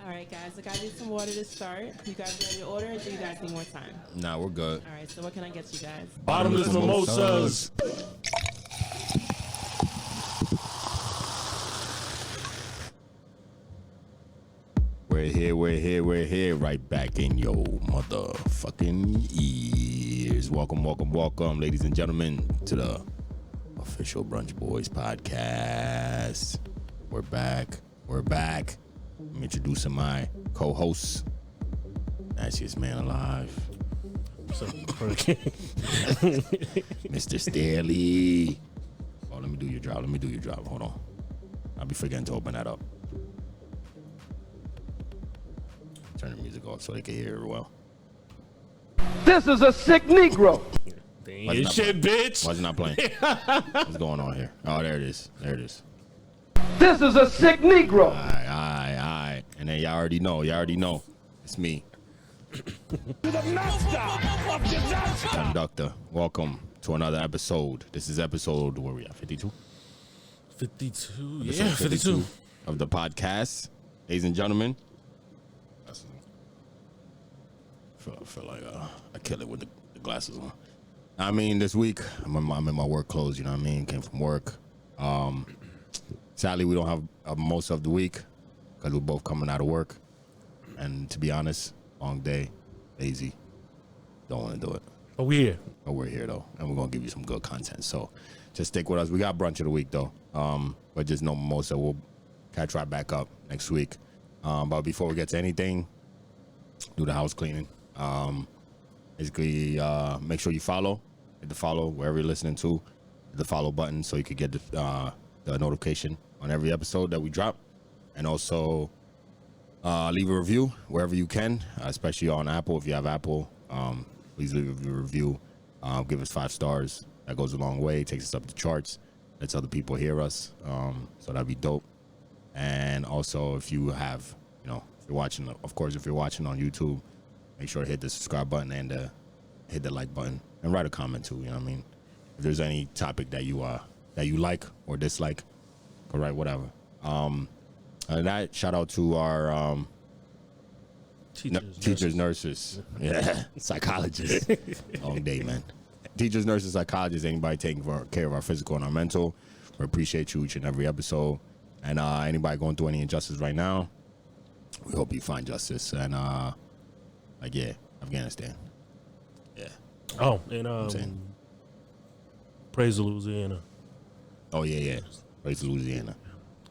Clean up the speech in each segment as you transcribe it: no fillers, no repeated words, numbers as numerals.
All right, guys. Look, I need some water to start. You guys ready to order, or do you guys need more time? Nah, we're good. All right. So what can I get you guys? Bottomless mimosas. We're here, right back in your motherfucking ears. Welcome, ladies and gentlemen, to the official Brunch Boys podcast. We're back. I'm introducing my co-hosts. Nastiest man alive, Mr. Staley. Oh, let me do your drop. Hold on. I'll be forgetting to open that up. Turn the music off so they can hear it well. This is a sick Negro. Damn shit, bitch. Why is it not playing? What's going on here? Oh, there it is. This is a sick Negro. All right. And then y'all already know. It's me. The master of disaster. Conductor. Welcome to another episode. This is episode, where we at, 52? 52. Episode Yeah, 52. Of the podcast. Ladies and gentlemen. I feel like I kill it with the glasses on. I mean, this week, I'm in my work clothes, you know what I mean? Came from work. Sadly, we don't have most of the week because we're both coming out of work. And to be honest, long day, lazy, don't want to do it. But we here. But we're here, though, and we're going to give you some good content. So just stick with us. We got brunch of the week, though. But just no mimosa. We'll catch right back up next week. But before we get to anything, do the house cleaning. Basically, make sure you hit the follow wherever you're listening to, hit the follow button so you can get the notification on every episode that we drop, and also leave a review wherever you can, especially on Apple. If you have Apple, please leave a review. Give us 5 stars. That goes a long way. It takes us up the charts. Lets other people hear us. So that'd be dope. And also, if you have, if you're watching on YouTube, make sure to hit the subscribe button and hit the like button and write a comment too. You know what I mean? If there's any topic that you like or dislike, go write whatever. And that shout out to our teachers, nurses, yeah, psychologists. Long day, man. Teachers, nurses, psychologists. Anybody taking care of our physical and our mental. We appreciate you each and every episode. And anybody going through any injustice right now, we hope you find justice. And Afghanistan. Yeah. Oh, and praise Louisiana. Oh yeah. Praise Louisiana.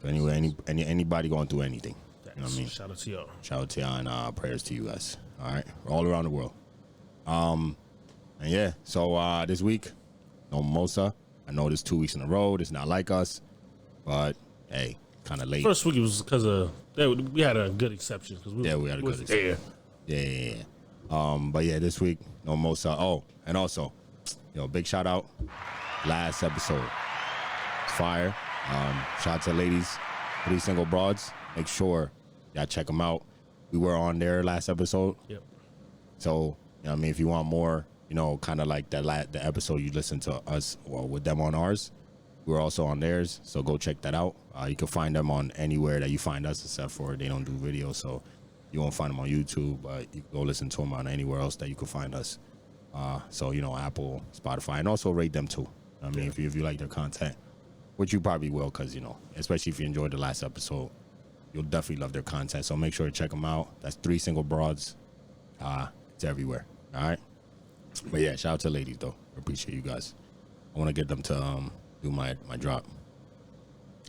Anyway, anybody going through anything. You know what I mean? Shout out to y'all. Shout out to y'all and prayers to you guys. All right, all around the world. And yeah, so this week, no mimosa. I know this 2 weeks in a row. It's not like us, but hey, kind of late. First week it was because we had a good exception we had a good exception. Yeah. But yeah, this week, no mimosa. Oh, and also, big shout out. Last episode, fire. Shout out to the ladies, 3 single broads. Make sure y'all check them out. We were on their last episode. Yep. So, if you want more, kind of like the episode you listened to us with them on ours, we're also on theirs. So go check that out. You can find them on anywhere that you find us, except for they don't do video. So you won't find them on YouTube, but you can go listen to them on anywhere else that you can find us. So, Apple, Spotify, and also rate them too. If you like their content, which you probably will, because, especially if you enjoyed the last episode, you'll definitely love their content. So make sure to check them out. That's 3 single broads. It's everywhere. All right. But yeah, shout out to ladies though. I appreciate you guys. I want to get them to do my drop.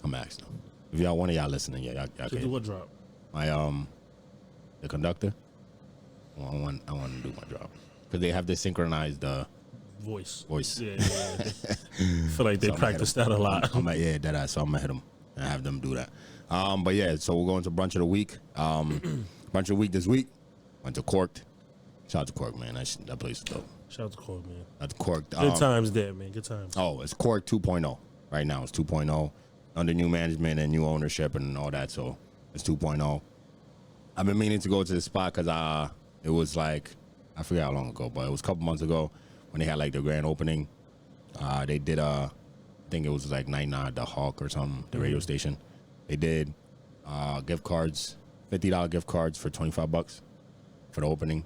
I'm asking them. If one of y'all listening, y'all to do what drop? My the conductor. I want to do my drop because they have this synchronized voice. Yeah. I feel like they practice that a lot. So I'm gonna hit them and have them do that. But yeah, so we're going to brunch of the week. Brunch of the week this week. Went to Corked. Shout out to Cork, man. That place is dope. Shout out to Cork, man. That's Cork. Good times there, man. Good times. Oh, it's Cork 2.0. Right now, it's 2.0 under new management and new ownership and all that. So it's 2.0. I've been meaning to go to the spot because it was like, I forget how long ago, but it was a couple months ago when they had like the grand opening. They did I think it was like 99 the Hawk or something, the radio station. They did gift cards $50 gift cards for $25 for the opening.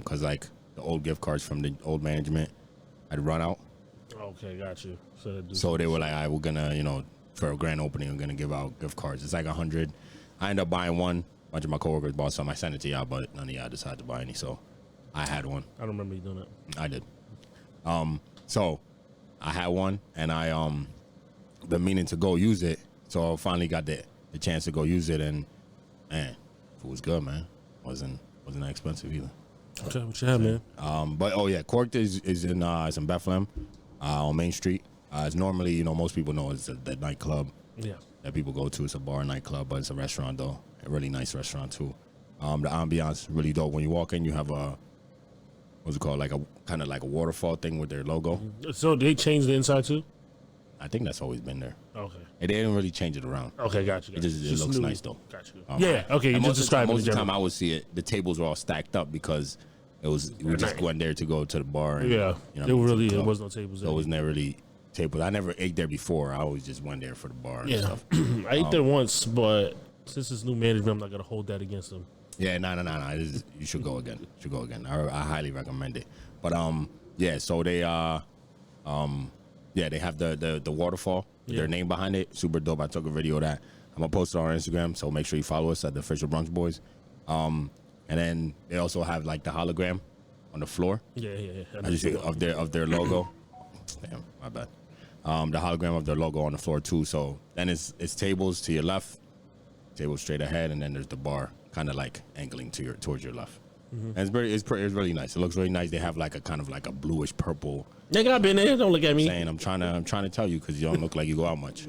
Cause like the old gift cards from the old management had run out. Okay, got you. So they were like, all right, we're gonna, for a grand opening, we're gonna give out gift cards. It's like 100. I ended up buying one. A bunch of my coworkers bought some. I sent it to y'all, but none of y'all decided to buy any. So I had one. I don't remember you doing that. I did. So I had one, and I been meaning to go use it. So I finally got the chance to go use it, and man, it was good, man. Wasn't that expensive either. Okay, what you have, man? But oh yeah, Corked is in Bethlehem, on Main Street. It's normally, most people know it's that nightclub. Yeah. That people go to. It's a bar nightclub, but it's a restaurant though. A really nice restaurant too. The ambiance really dope. When you walk in, you have what's it called? Like a kind of like a waterfall thing with their logo. So they changed the inside too? I think that's always been there. Okay. And they didn't really change it around. Okay, got you. It looks nice though. Got you. Yeah. Okay. You just described it. Most of the time, I would see it. The tables were all stacked up because we just went there to go to the bar. And, yeah. There was no tables there. There was never really tables. I never ate there before. I always just went there for the bar and stuff. I ate there once, but since it's new management, I'm not gonna hold that against them. Yeah, no. You should go again. I highly recommend it. But yeah. So they they have the waterfall with their name behind it. Super dope. I took a video of that. I'm gonna post it on our Instagram. So make sure you follow us at the Official Brunch Boys. And then they also have like the hologram on the floor. Yeah. I just see of their logo. Damn, my bad. The hologram of their logo on the floor too. So then it's tables to your left, tables straight ahead, and then there's the bar kind of like angling towards your left. And it's really nice. It looks really nice. They have like a kind of like a bluish purple. Nigga, I've been there. Don't look at me. I'm trying to tell you because you don't look like you go out much.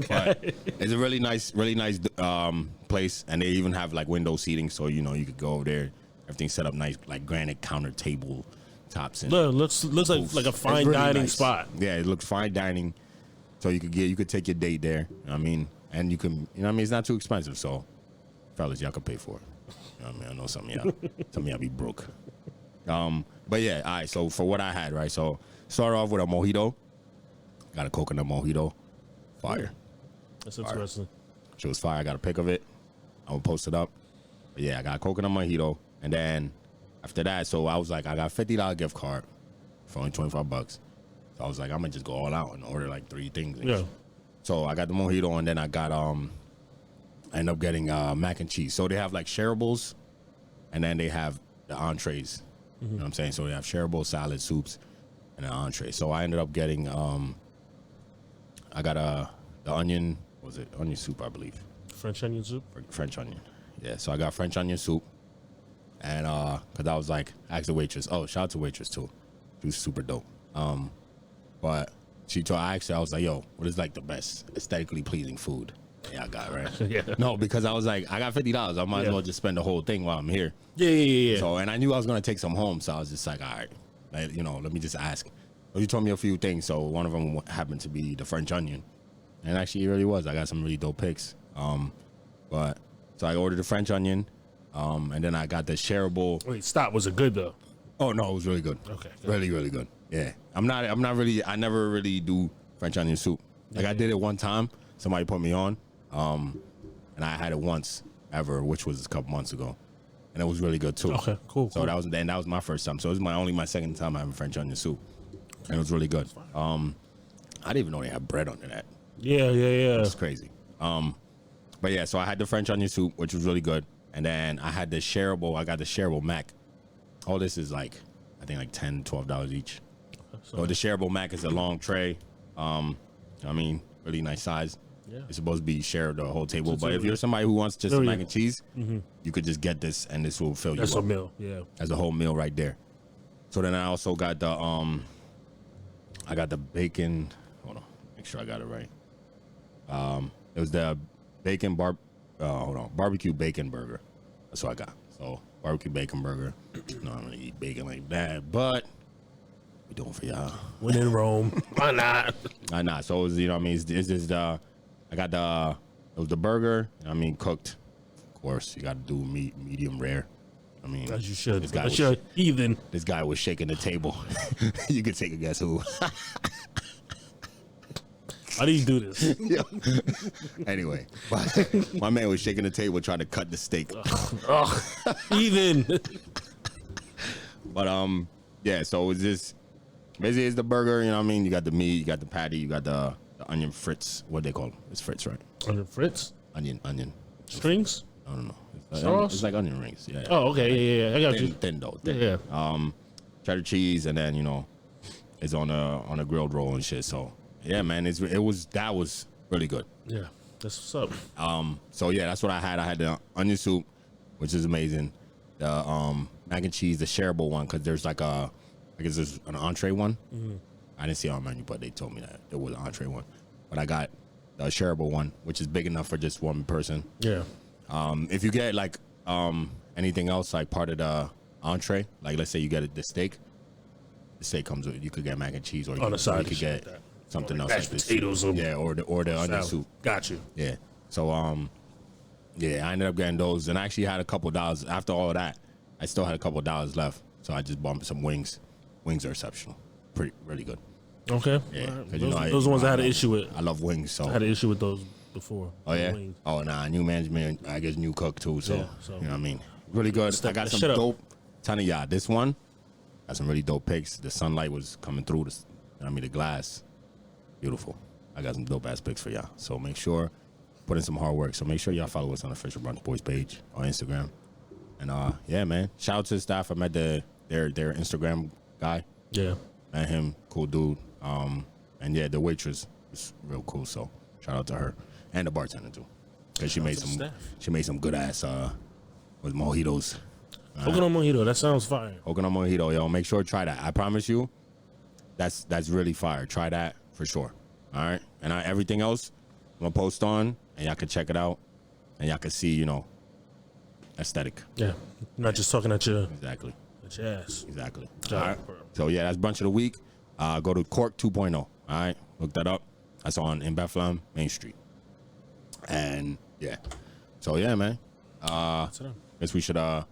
But it's a really nice place, and they even have like window seating, so you could go over there. Everything's set up nice, like granite counter table tops. And looks like a fine really dining spot. Yeah, it looks fine dining. So you could take your date there. I mean, and you can, it's not too expensive. So, fellas, y'all can pay for it. I know some of y'all be broke. But yeah, all right. So for what I had, right? So start off with a mojito. Got a coconut mojito. Fire. That's interesting. She was fire. I got a pic of it. I'm gonna post it up. But yeah, I got a coconut mojito, and then after that, so I was like, I got $50 gift card for only $25. So I was like, I'm gonna just go all out and order like 3 things. Yeah. So I got the mojito, and then I got I ended up getting mac and cheese. So they have like shareables, and then they have the entrees. You know what I'm saying? So they have shareable salad, soups, and an entree. So I ended up getting I got the onion soup, I believe. French onion soup? French onion. Yeah, so I got French onion soup. And because I was like, asked the waitress. Oh, shout out to waitress too. She was super dope. But I asked her, I was like, yo, what is like the best aesthetically pleasing food? Yeah, I got right. Yeah. No, because I was like, I got $50. I might as well just spend the whole thing while I'm here. Yeah. So, and I knew I was gonna take some home, so I was just like, all right, let me just ask. So you told me a few things, so one of them happened to be the French onion, and actually it really was. I got some really dope picks. But so I ordered the French onion, and then I got the shareable. Wait, stop. Was it good though? Oh no, it was really good. Okay. Really, really good. Yeah, I never really do French onion soup. Like I did it one time. Somebody put me on, and I had it once ever, which was a couple months ago, and it was really good too. Okay, cool. So that was my first time. So it was my second time having French onion soup, and it was really good. I didn't even know they had bread under that. Yeah. It's crazy. But yeah, so I had the French onion soup, which was really good, and then I had the shareable. I got the shareable mac. All this is like, I think like $10, $12 each. So the shareable mac is a long tray. Really nice size. Yeah. It's supposed to be shared the whole table, but if you're somebody who wants just mac and cheese, you could just get this, and this will fill you up. That's a meal, yeah. That's a whole meal right there. So then I also got the I got the bacon. Hold on, make sure I got it right. It was the bacon barbecue bacon burger. That's what I got. So barbecue bacon burger. No, I'm gonna eat bacon like that, but we doing for y'all. When in Rome, why not? Why not? So it was, it's just I got it was the burger. Cooked. Of course, you got to do meat medium rare. As you should. That's your heathen. This guy was shaking the table. You could take a guess who. Why do you do this? Yo. Anyway, my man was shaking the table trying to cut the steak. Even. But yeah. So it's just basically it's the burger. You know what I mean? You got the meat, you got the patty, you got the onion fritz. What they call them? It's fritz, right? Onion fritz? Onion. Strings? I don't know. Sauce? It's like onion rings. Yeah. Oh, okay. Yeah. I got you. Thin though. Thin. Yeah. Cheddar cheese, and then it's on a grilled roll and shit. So yeah, man, that was really good. Yeah. That's what's up. So yeah, that's what I had. I had the onion soup, which is amazing. The mac and cheese, the shareable one, because there's like I guess there's an entree one. Mm-hmm. I didn't see it on the menu, but they told me that there was an entree one. But I got the shareable one, which is big enough for just one person. Yeah. If you get like anything else, like part of the entree, like let's say you get the steak comes with, you could get mac and cheese, or on the side, you could get something else, mashed potatoes, or the onion soup. Got you. Yeah. So yeah, I ended up getting those, and I actually had a couple dollars after all of that. I still had a couple dollars left, so I just bumped some wings. Wings are exceptional, really good. Okay. Yeah, right. Those are ones I had an issue with. I love wings, so I had an issue with those before. Oh yeah. Wings. Oh nah, new management. I guess new cook too. So, Yeah, you know what I mean. Really good. I got some dope. Telling y'all, this one got some really dope pics. The sunlight was coming through. The glass, beautiful. I got some dope ass pics for y'all. So make sure put in some hard work. So make sure y'all follow us on the Official Brunch Boys page on Instagram. And yeah, man. Shout out to the staff. I met their Instagram guy. Yeah. Met him, cool dude. And yeah, the waitress was real cool. So shout out to her and the bartender too, because she made some good ass with mojitos. Coconut mojito, that sounds fire. Coconut mojito, yo, make sure to try that. I promise you, that's really fire. Try that for sure. All right, and everything else I'm gonna post on, and y'all can check it out, and y'all can see, aesthetic. Yeah, not just talking at your exactly. At your ass. Exactly. All right. So yeah, that's brunch of the week. Go to Cork 2.0. All right, look that up. That's in Bethlehem, Main Street. And yeah, so yeah, man. Guess we should tell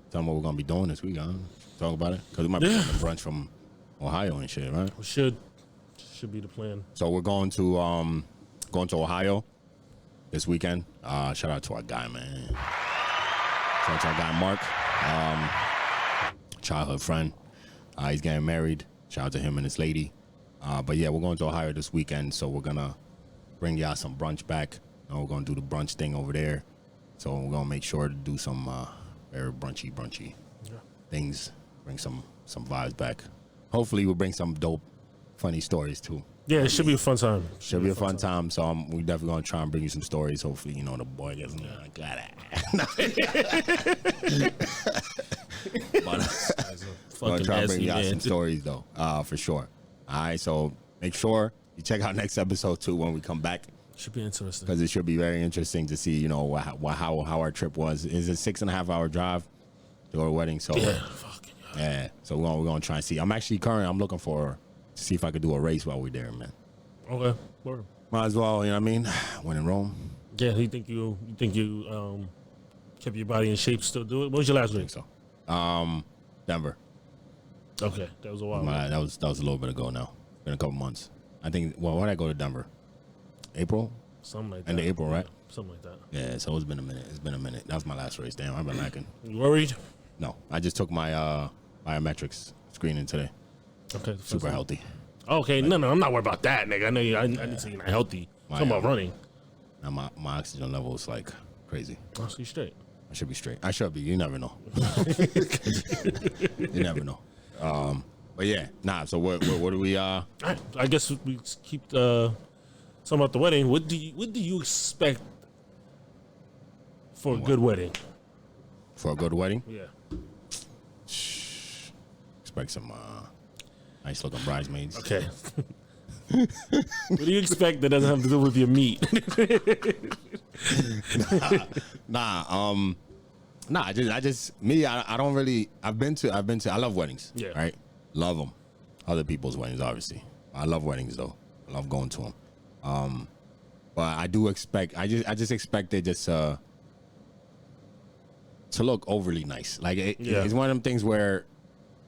them what we're gonna be doing this week. Talk about it, because we might be doing the brunch from Ohio and shit, right? We should be the plan. So we're going to Ohio this weekend. Shout out to our guy, man. Shout out to our guy Mark, childhood friend. He's getting married. Shout out to him and his lady. But yeah, we're going to Ohio this weekend, so we're gonna bring y'all some brunch back. We're gonna do the brunch thing over there. So we're gonna make sure to do some very brunchy things. Bring some vibes back. Hopefully, we'll bring some dope, funny stories too. Yeah, it should be a fun time. Should be a fun time. So we definitely gonna try and bring you some stories. Hopefully, the boy gets got it. But gonna try and bring y'all some stories though, for sure. All right, so make sure you check out next episode too when we come back. Should be interesting, because it should be very interesting to see, how our trip was. It's a 6.5-hour drive to our wedding. So yeah, so we're gonna try and see. I'm looking to see if I could do a race while we're there, man. Okay, word. Might as well, when in Rome. Yeah, you think you kept your body in shape? Still do it? What was your last race? So, Denver. Okay, that was a while. That was a little bit ago now. It's been a couple months. I think. Well, when did I go to Denver? April? Something like that. End of April, right? Something like that. Yeah, so it's been a minute. That was my last race. Damn, I've been lacking. You worried? No, I just took my biometrics screening today. Okay. Super healthy. Okay, no, I'm not worried about that, nigga. I know I didn't say you're not healthy. Talking about running. Now my oxygen level is like crazy. Oh, so you straight. I should be straight. I should be. You never know. You never know. But yeah, so what do we? I guess we keep talking about the wedding. What do you expect for a good wedding? For a good wedding? Yeah. Expect some nice looking bridesmaids. Okay. What do you expect that doesn't have to do with your meat? I just me. I don't really. I've been to. I love weddings. Yeah. Right. Love them. Other people's weddings, obviously. I love weddings though. I love going to them. But I do expect. I just expect it just to look overly nice. Like it's one of them things where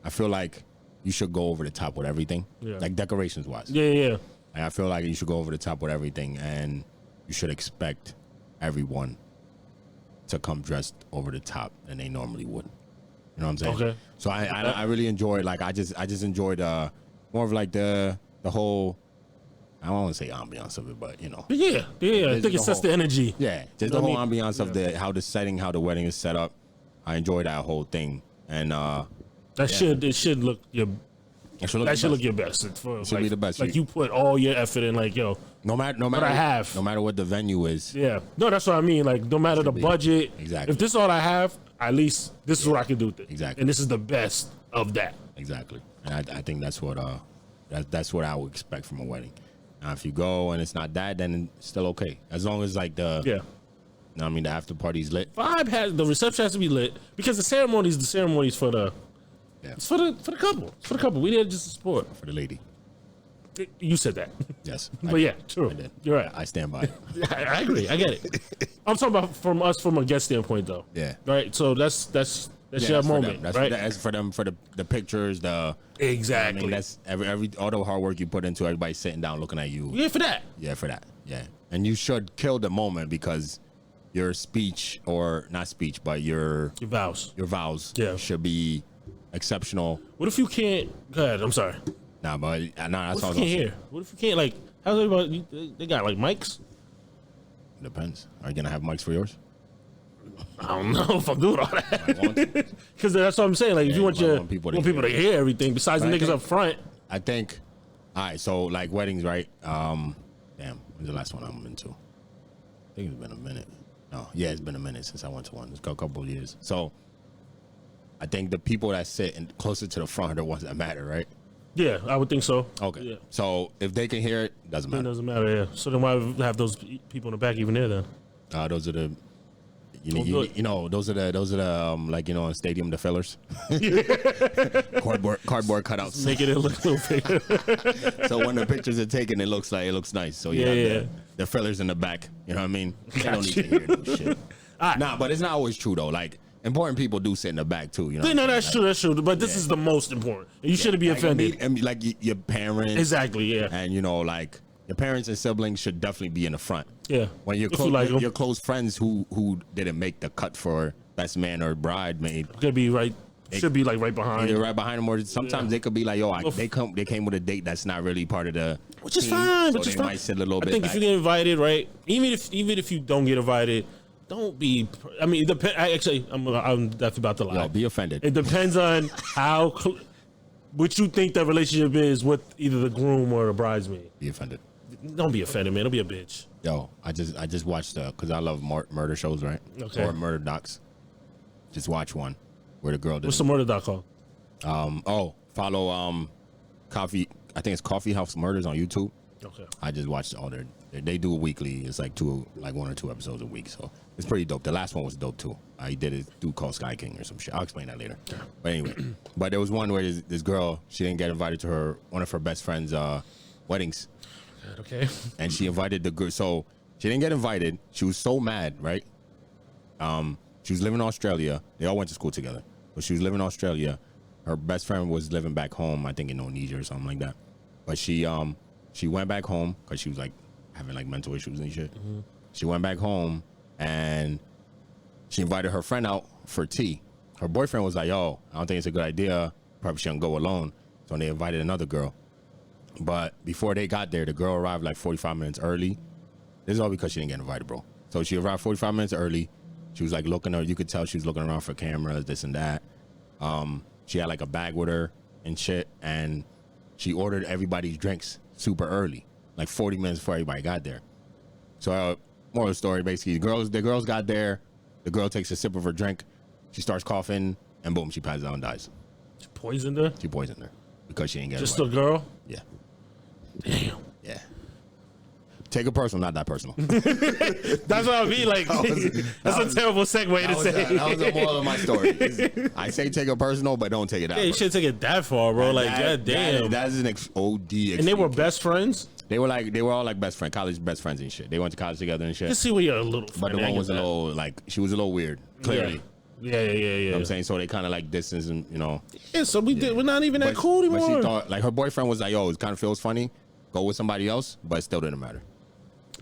I feel like you should go over the top with everything. Yeah. Like decorations wise. Yeah. I feel like you should go over the top with everything, and you should expect everyone to come dressed over the top than they normally would. You know what I'm saying? Okay. So I really enjoyed, like, I just enjoyed more of like the whole, I don't want to say ambiance of it, but you know. But yeah. I think it sets the energy. Yeah, just the whole ambiance of how the setting, how the wedding is set up. I enjoyed that whole thing, and it should look your. That should look your best. It should be the best. Like you put all your effort in. Like yo, no matter what I have, no matter what the venue is. Yeah, no, that's what I mean. Like no matter the budget, exactly. If this is all I have, at least this is what I can do with it. Exactly. And this is the best of that. Exactly. And I think that's what that's what I would expect from a wedding. Now, if you go and it's not that, then it's still okay. As long as like the yeah. You know what I mean, the after party's lit. The reception has to be lit because the ceremony's for the. Yeah. It's for the couple. It's for the couple. We did just to support. For the lady. You said that. Yes. But yeah, true. I did. You're right. I stand by it. I agree. I get it. I'm talking about from a guest standpoint, though. Yeah. Right. So that's your moment, right? That's for them, for the pictures, exactly. I mean, that's every all the hard work you put into everybody sitting down looking at you. Yeah, for that. Yeah, for that. Yeah, and you should kill the moment because your speech, or not speech, but your vows. Yeah. should be exceptional. What if you can't? Go ahead. I'm sorry. Nah, but that's all. What if you can't hear? What if you can't, like? How's everybody? They got like mics. Depends. Are you gonna have mics for yours? I don't know if I'm doing all that. Because that's what I'm saying. Like, if you want people to hear everything besides the niggas up front. I think. All right. So like weddings, right? Damn. When's the last one I'm into? I think it's been a minute. No, yeah, it's been a minute since I went to one. It's got a couple of years. So I think the people that sit closer to the front are the ones that matter, right? Yeah, I would think so. Okay. Yeah. So if they can hear it, doesn't matter. It doesn't matter, yeah. So then why have those people in the back even there then? Those are the those are the like, in stadium, the fillers. cardboard cutouts. Making it look a little bigger. So when the pictures are taken, it looks nice. So the fillers in the back. You know what I mean? They don't need to hear this shit. Right. Nah, but it's not always true though. Like, important people do sit in the back too. You know? No, that's true. That's true. But this is the most important. You shouldn't be offended. I mean, like your parents. Exactly. Yeah. And like your parents and siblings should definitely be in the front. Yeah. When your close friends who didn't make the cut for best man or bridesmaid could be right. Should be like right behind. Either right behind them, or sometimes they could be like, they came with a date that's not really part of the. Which is fine. So they might sit a little bit. I think back. if you get invited, right? Even if you don't get invited, don't be. I mean, it depends. Actually, I'm definitely about to lie. Yo, be offended. It depends on how what you think that relationship is with either the groom or the bridesmaid. Be offended. Don't be offended, man. Don't be a bitch. Yo, I just watched because I love murder shows, right? Okay. Or murder docs. Just watch one where the girl did. What's the murder doc called? Follow Coffee. I think it's Coffee House Murders on YouTube. Okay. I just watched all they do it weekly. It's like 1 or 2 episodes a week, so it's pretty dope. The last one was dope too. He did a dude called Sky King or some shit. I'll explain that later. But anyway, but there was one where this girl, she didn't get invited to one of her best friend's weddings. Okay. And she invited the girl, so she didn't get invited. She was so mad, right? She was living in Australia. They all went to school together, but she was living in Australia. Her best friend was living back home, I think in Indonesia or something like that. But she went back home because she was like having like mental issues and shit. Mm-hmm. She went back home and she invited her friend out for tea. Her boyfriend was like, "Yo, I don't think it's a good idea. Probably shouldn't go alone." So they invited another girl. But before they got there, the girl arrived like 45 minutes early. This is all because she didn't get invited, bro. So she arrived 45 minutes early. She was like looking, you could tell she was looking around for cameras, this and that. She had like a bag with her and shit. And she ordered everybody's drinks super early, like 40 minutes before everybody got there. So moral of the story, basically, the girls got there. The girl takes a sip of her drink. She starts coughing and boom, she passes out and dies. She poisoned her? She poisoned her because she didn't get Just invited. a girl? Yeah. Damn. Yeah. Take it personal, not that personal. That's what I mean. Like, that's a terrible segue to say. That was the moral of my story. I say take it personal, but don't take it that. Yeah, you shouldn't take it that far, bro. God damn. That is an OD. And they were best friends. They were all like best friends, college best friends and shit. They went to college together and shit. You see where you're a little. But the one was a little like she was a little weird. Clearly. Yeah. You know what I'm saying? So they kind of like distance and Yeah, so we're not even that cool anymore. But she thought, like, her boyfriend was like, "Yo, it kind of feels funny." go with somebody else, but it still didn't matter.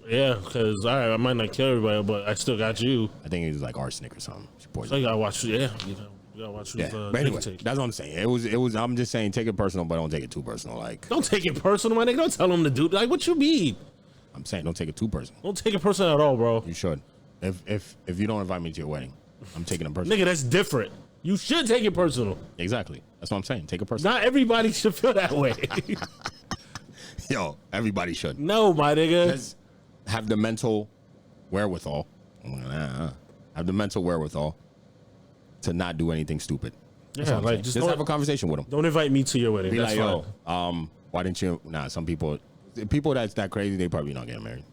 Yeah, because all right, I might not kill everybody, but I still got you. I think he was like arsenic or something. So you gotta watch. Yeah, you gotta watch. Yeah, but anyway, that's what I'm saying. It was. I'm just saying, take it personal, but don't take it too personal. Like, don't take it personal, my nigga. Don't tell him to do. Like, what you mean? I'm saying, don't take it too personal. Don't take it personal at all, bro. You should. If you don't invite me to your wedding, I'm taking it personal. Nigga, that's different. You should take it personal. Exactly. That's what I'm saying. Take it personal. Not everybody should feel that way. Yo, everybody should. No, my nigga. Just have the mental wherewithal. Have the mental wherewithal to not do anything stupid. That's Yeah, what I'm like saying. just just have a conversation with them. Don't invite me to your wedding. Be That's like, fine. yo, why didn't you? Nah, some people that's that crazy, they probably not getting married.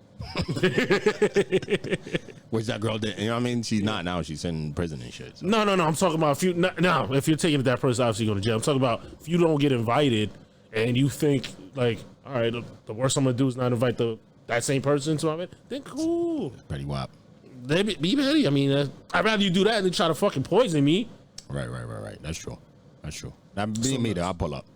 Which that girl did. You know what I mean? She's not now. She's in prison and shit. So. No. I'm talking about if you no. If you're taking it that person, obviously going to jail. I'm talking about if you don't get invited and you think like, all right, the worst I'm gonna do is not invite that same person to my wedding. Then cool. Pretty wop. They be ready. I mean, I'd rather you do that than try to fucking poison me. Right. That's true. That be me though. I'll pull up.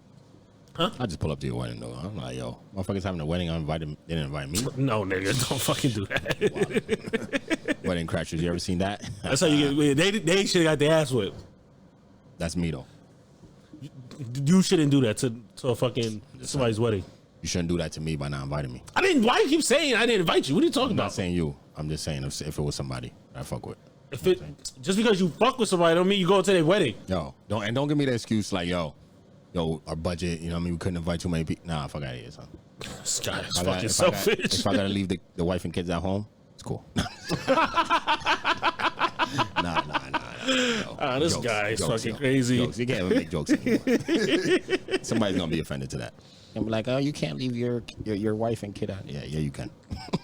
Huh? I just pull up to your wedding though. I'm like, yo, motherfuckers having a wedding. They didn't invite me. No, nigga, don't fucking do that. Wedding crashers. You ever seen that? That's how you get. They should have got their ass whipped. That's me though. You shouldn't do that to a fucking somebody's wedding. You shouldn't do that to me by not inviting me. I didn't. Why you keep saying I didn't invite you? What are you talking I'm about? not saying you. I'm just saying if it was somebody that I fuck with. If it just because you fuck with somebody don't mean you go to their wedding. Yo, don't give me the excuse like yo, our budget. You know what I mean? We couldn't invite too many people. Nah, fuck out of here, son. This guy is If fucking selfish. If I gotta leave the wife and kids at home, it's cool. Nah. This Jokes, guy is jokes, fucking yo. crazy. Jokes. You can't even make jokes anymore. Somebody's gonna be offended to that. And be like, oh, you can't leave your wife and kid out. Yeah, you can.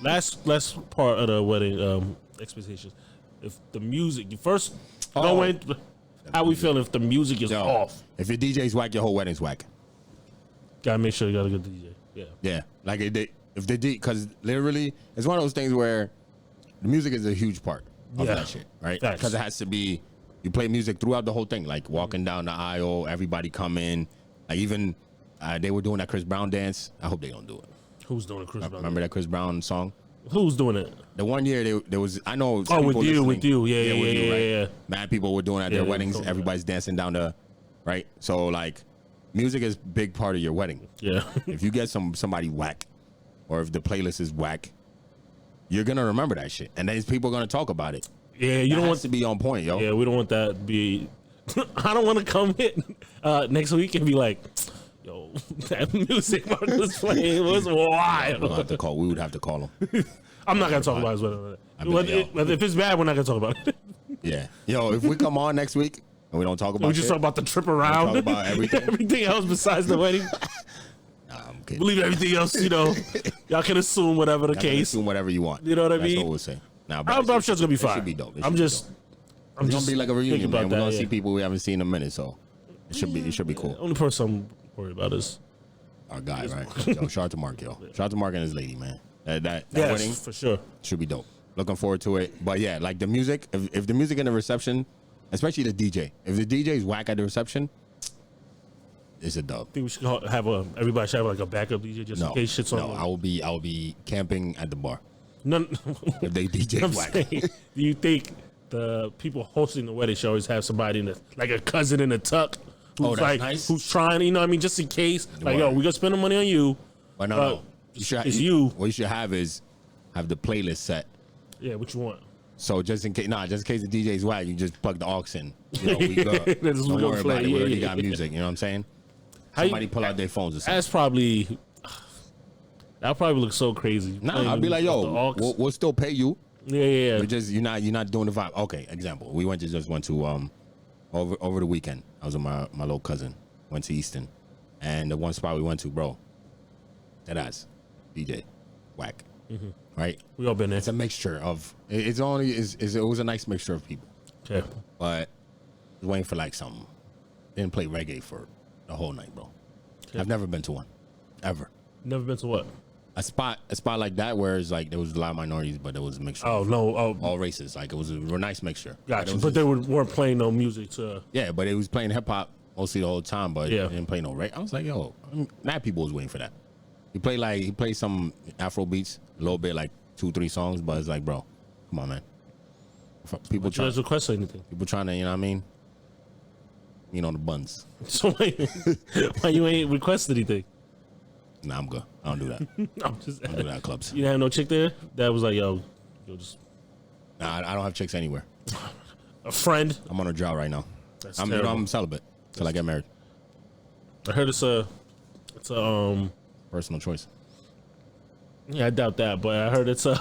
last part of the wedding expectations. If the music, you first know when, how we feel if the music is off. If your DJ's whack, your whole wedding's whack. Gotta make sure you got a good DJ. Yeah. Yeah, like if they did, because literally, it's one of those things where the music is a huge part of that shit, right? Because it has to be, you play music throughout the whole thing, like walking down the aisle, everybody come in, like even they were doing that Chris Brown dance. I hope they don't do it. Who's doing a Chris Brown? Remember that Chris Brown song? Who's doing it? The one year there was, I know. Oh, with you, yeah. Mad people were doing at their weddings. Everybody's dancing down the, right? So like, music is a big part of your wedding. Yeah. If you get somebody whack, or if the playlist is whack, you're gonna remember that shit, and then people are gonna talk about it. Yeah, you don't want to be on point, yo. Yeah, we don't want that to be. I don't want to come in next week and be like, yo, that music Mark was playing was wild. We would have to call him. I'm not gonna talk about his wedding. If it's bad, we're not gonna talk about it. Yeah, yo, if we come on next week and we don't talk about, we just talk about the trip around, talk about everything else besides the wedding. Nah, I'm kidding. Believe everything else, y'all can assume whatever the case. Assume whatever you want. You know what I That's mean? what we'll say. Nah, I'm sure it's gonna be fine. It should be dope. I'm just gonna be like a reunion, man. We're gonna see yeah. people we haven't seen in a minute, so it should be cool. The only person I'm worried about is our guy, right? Yo, shout out to Mark, yo. Shout out to Mark and his lady, man. That yes, wedding for sure should be dope. Looking forward to it. But yeah, like the music, if the music and the reception, especially the DJ, if the DJ is whack at the reception, it's a dub. I think we should have everybody should have like a backup DJ just in case shit's on. No, I will be camping at the bar. None. If they DJ whack. Saying, do you think the people hosting the wedding should always have somebody in the, like a cousin in a tuck who's nice. who's trying, you know what I mean, just in case, like, yo, we gonna spend the money on you. But no. It's you. What you should have is have the playlist set. Yeah, what you want? So just in case the DJ's whack, you just plug the aux in. You know, we good. That's Don't worry about it. We already yeah. got music. You know what I'm saying? Somebody pull out their phones or something. That's probably. That'll probably look so crazy. Nah, I'll be like, yo, we'll still pay you. Yeah. You're not doing the vibe. Okay, example. We went to over the weekend. I was with my little cousin. Went to Easton, and the one spot we went to, bro, that ass DJ, whack, right? We all been there. It's a mixture of. It was a nice mixture of people. Okay. But I was waiting for like something. Didn't play reggae for the whole night, bro. Okay. I've never been to one, ever. Never been to what? A spot like that where it's like there was a lot of minorities, but there was a mixture. Oh no! All races. Like it was a real nice mixture. Gotcha. But they weren't playing no music to. Yeah, but it was playing hip hop mostly the whole time, but it didn't play no reggae. I was like, yo, mad people was waiting for that. He played some Afro beats, a little bit, like 2-3 songs, but it's like, bro, come on, man. People You guys request anything? People trying to, you know what I mean? You know, the buns. So why you ain't request anything? Nah, I'm good. I don't do that. I'm just. I don't do that at clubs. You didn't have no chick there that was like, yo, just Nah, I don't have chicks anywhere. a friend. I'm on a drought right now. That's I'm terrible. I'm celibate till I get married. I heard it's a Personal choice. yeah, I doubt that, but I heard it's a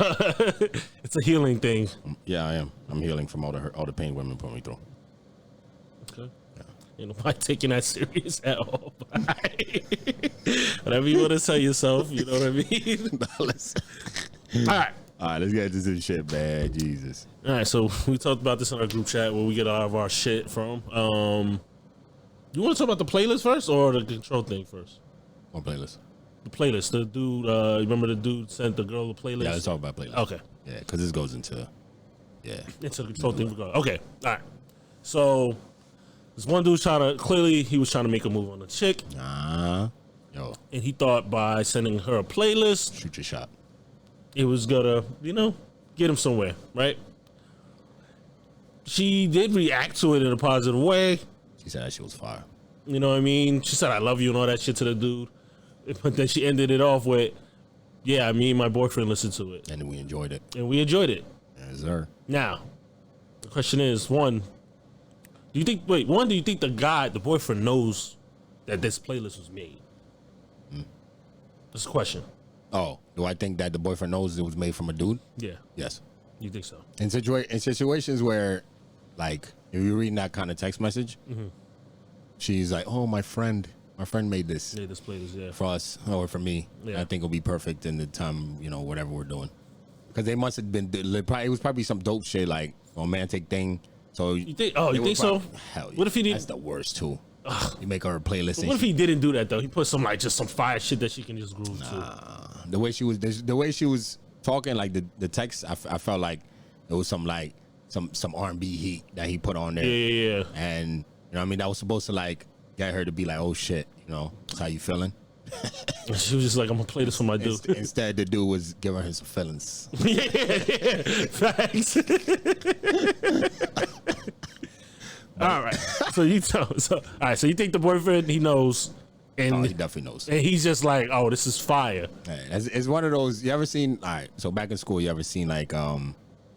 it's a healing thing. Yeah, I am. I'm healing from all the pain women put me through. Okay. Ain't nobody taking that serious at all. Whatever you want to tell yourself, you know what I mean? Listen. All right, let's get into this shit, man. Jesus. all right. So we talked about this in our group chat where we get all of our shit from. You want to talk about the playlist first or the control thing first? What playlist? The playlist. The dude, remember the dude sent the girl the playlist? Yeah, let's talk about playlist. Okay. Yeah, because this goes into, yeah. It's a control thing. Okay. All right. So this one dude's clearly he was trying to make a move on a chick. Yo, And he thought by sending her a playlist, shoot your shot. it was gonna, get him somewhere, right? She did react to it in a positive way. She said that shit was fire. You know what I mean? She said, I love you and all that shit to the dude. But then she ended it off with, yeah, me and my boyfriend listened to it. And we enjoyed it. And we enjoyed it. Yes, sir. Now, the question is, do you think the boyfriend knows that this playlist was made? That's the question. Oh, do I think that the boyfriend knows it was made from a dude? Yeah. Yes. You think so? In situations where, like, if you're reading that kind of text message, she's like, "Oh, my friend made this Yeah, this playlist, yeah. for us or for me. Yeah. I think it'll be perfect in the time, whatever we're doing." Because they must have been. It was probably some dope shit, like romantic thing. So You think? Oh, you think so? Hell yeah. What if he didn't? That's the worst too. You make her a playlist. But And what if he didn't do that though? He put some fire shit that she can just groove to. the way she was talking, like the text, I felt like it was some R&B heat that he put on there. Yeah. And you know what I mean, that was supposed to like get her to be like, oh shit, that's how you feeling. She was just like, I'm gonna play this for my dude. Instead, the dude was giving her some feelings. yeah. Facts. All right. So you think the boyfriend he knows, and Oh, he definitely knows. and he's just like, oh, this is fire. Hey, it's one of those. You ever seen? All right. So back in school, you ever seen like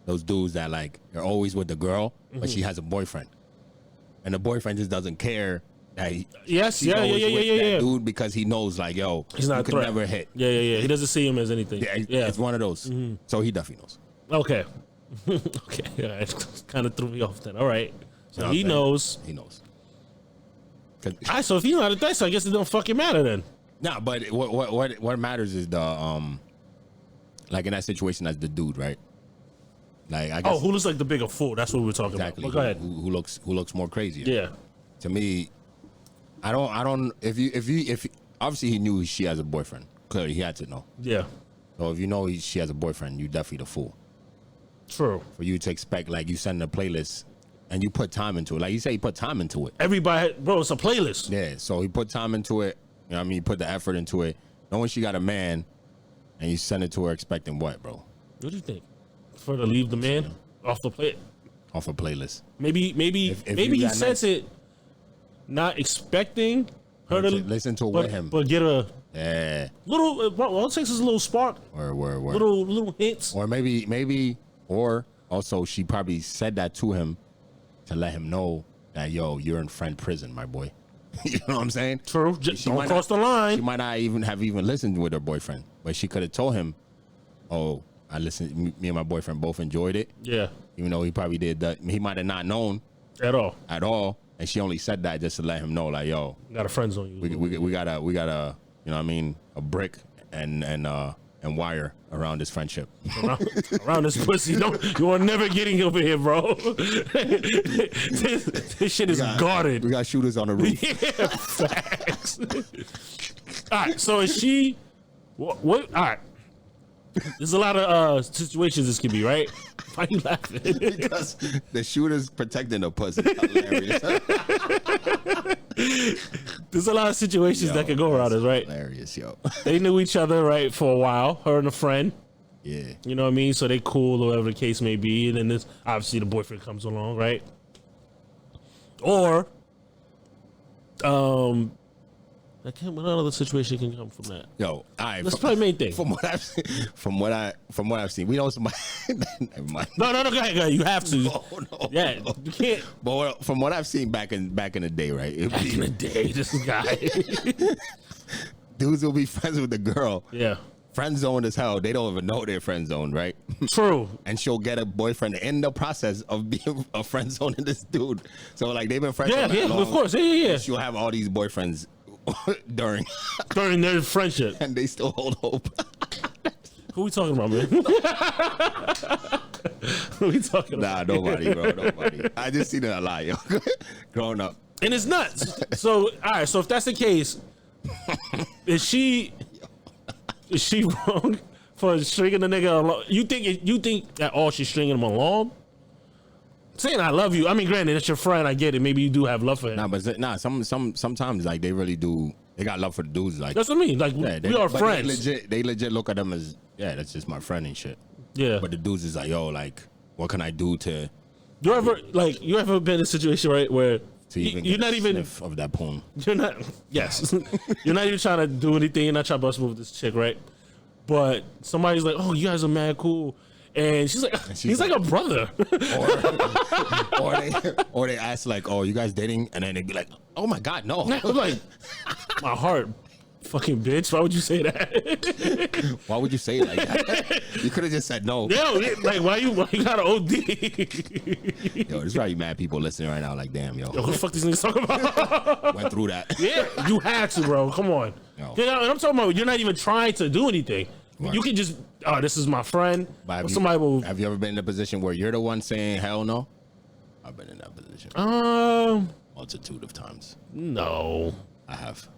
those dudes that like they're always with the girl, but she has a boyfriend, and the boyfriend just doesn't care that Yes. she's Yeah. always with that Yeah. dude because he knows like, yo, He's not you a can threat. never hit. Yeah. He doesn't see him as anything. Yeah, it's one of those. So he definitely knows. Okay. Okay. Yeah, it kind of threw me off then. All right. So You know what he I'm saying? knows. He knows. 'Cause- All right. So if he know how to dance, I guess it don't fucking matter then. Nah, but what matters is the like in that situation as the dude, right? Like I guess Oh, who looks like the bigger fool? That's what we're talking exactly about. Well, go ahead. who looks more crazy. Yeah. To me, I don't if obviously he knew she has a boyfriend. Clearly he had to know. Yeah. So if you know she has a boyfriend, you definitely the fool. True. For you to expect like you send a playlist and you put time into it. Like you say, he put time into it. Everybody, bro, it's a playlist. Yeah. So he put time into it. You know what I mean? He put the effort into it. Knowing she got a man, and you send it to her expecting what, bro? What do you think? For to leave the man off the plate? Off a playlist. Maybe If maybe you he got sends nice- it not expecting her to Listen to it but, with him. but get a Yeah. little. All it takes is a little spark, Word. little hints. Or maybe, or also she probably said that to him to let him know that, yo, you're in friend prison, my boy. You know what I'm saying? True. She Don't might cross not- the line. She might not even have listened with her boyfriend, but she could have told him, oh, I listened, me and my boyfriend both enjoyed it. Yeah. Even though he probably did that. He might have not known At all. at all. And she only said that just to let him know, like, yo, Got a friend zone you. we got a, you know what I mean, a brick and wire around this friendship. around this pussy. You are never getting over here, bro. this shit is guarded. We got shooters on the roof. Yeah, facts. All right, so is she? What? All right. There's a lot of situations this could be, right? Why you laughing? Because the shooter's protecting the pussy. Hilarious. There's a lot of situations that could go around this, right? Hilarious, yo. They knew each other, right, for a while, her and a friend. Yeah. You know what I mean? So they cool or whatever the case may be. And then this, obviously the boyfriend comes along, right? Or, I can't, what other situation can come from that? Yo, all right. That's probably the main thing. From what I've seen, we know somebody. Never mind. No, go ahead. You have to. No. Yeah, you can't. But from what I've seen back in the day, right? Back in the day, this guy. Dudes will be friends with the girl. Yeah. Friend zoned as hell. They don't even know they're friend zoned, right? True. And she'll get a boyfriend in the process of being a friend zoning this dude. So like they've been friends. Yeah, for that long. of course. Yeah. She'll have all these boyfriends during their friendship. and they still hold hope. Who we talking about, man? Who we talking about? Nah, nobody, bro, nobody. I just seen it a lot, yo. Growing up. And it's nuts. So, all right. So if that's the case, is she wrong for stringing the nigga along? You think that all she's stringing him along? Saying I love you. I mean, granted, it's your friend. I get it. Maybe you do have love for him. Nah, but sometimes like they really do. They got love for the dudes. Like that's what I mean. Like yeah, we are friends. They legit look at them as that's just my friend and shit. Yeah. But the dudes is like, yo, like, what can I do to You ever been in a situation, right, where you're not even sniff of that poem? You're not. Yes. You're not even trying to do anything. You're not trying to bust with this chick, right? But somebody's like, "Oh, you guys are mad cool," and she's like, "He's like a brother." or they ask like, "Oh, you guys dating?" And then they be like, "Oh my god, no!" I'm like, my heart, fucking bitch. Why would you say that? Why would you say it like that? You could have just said no. Yo, like why you got an OD? Yo, there's probably mad people listening right now. Like, damn, yo, What the fuck these niggas talking about? went through that. Yeah, you had to, bro. Come on. Yo. You know, and I'm talking about you're not even trying to do anything. Right. You can just, this is my friend. But have you ever been in a position where you're the one saying hell no? I've been in that position. Multitude of times. No. I have.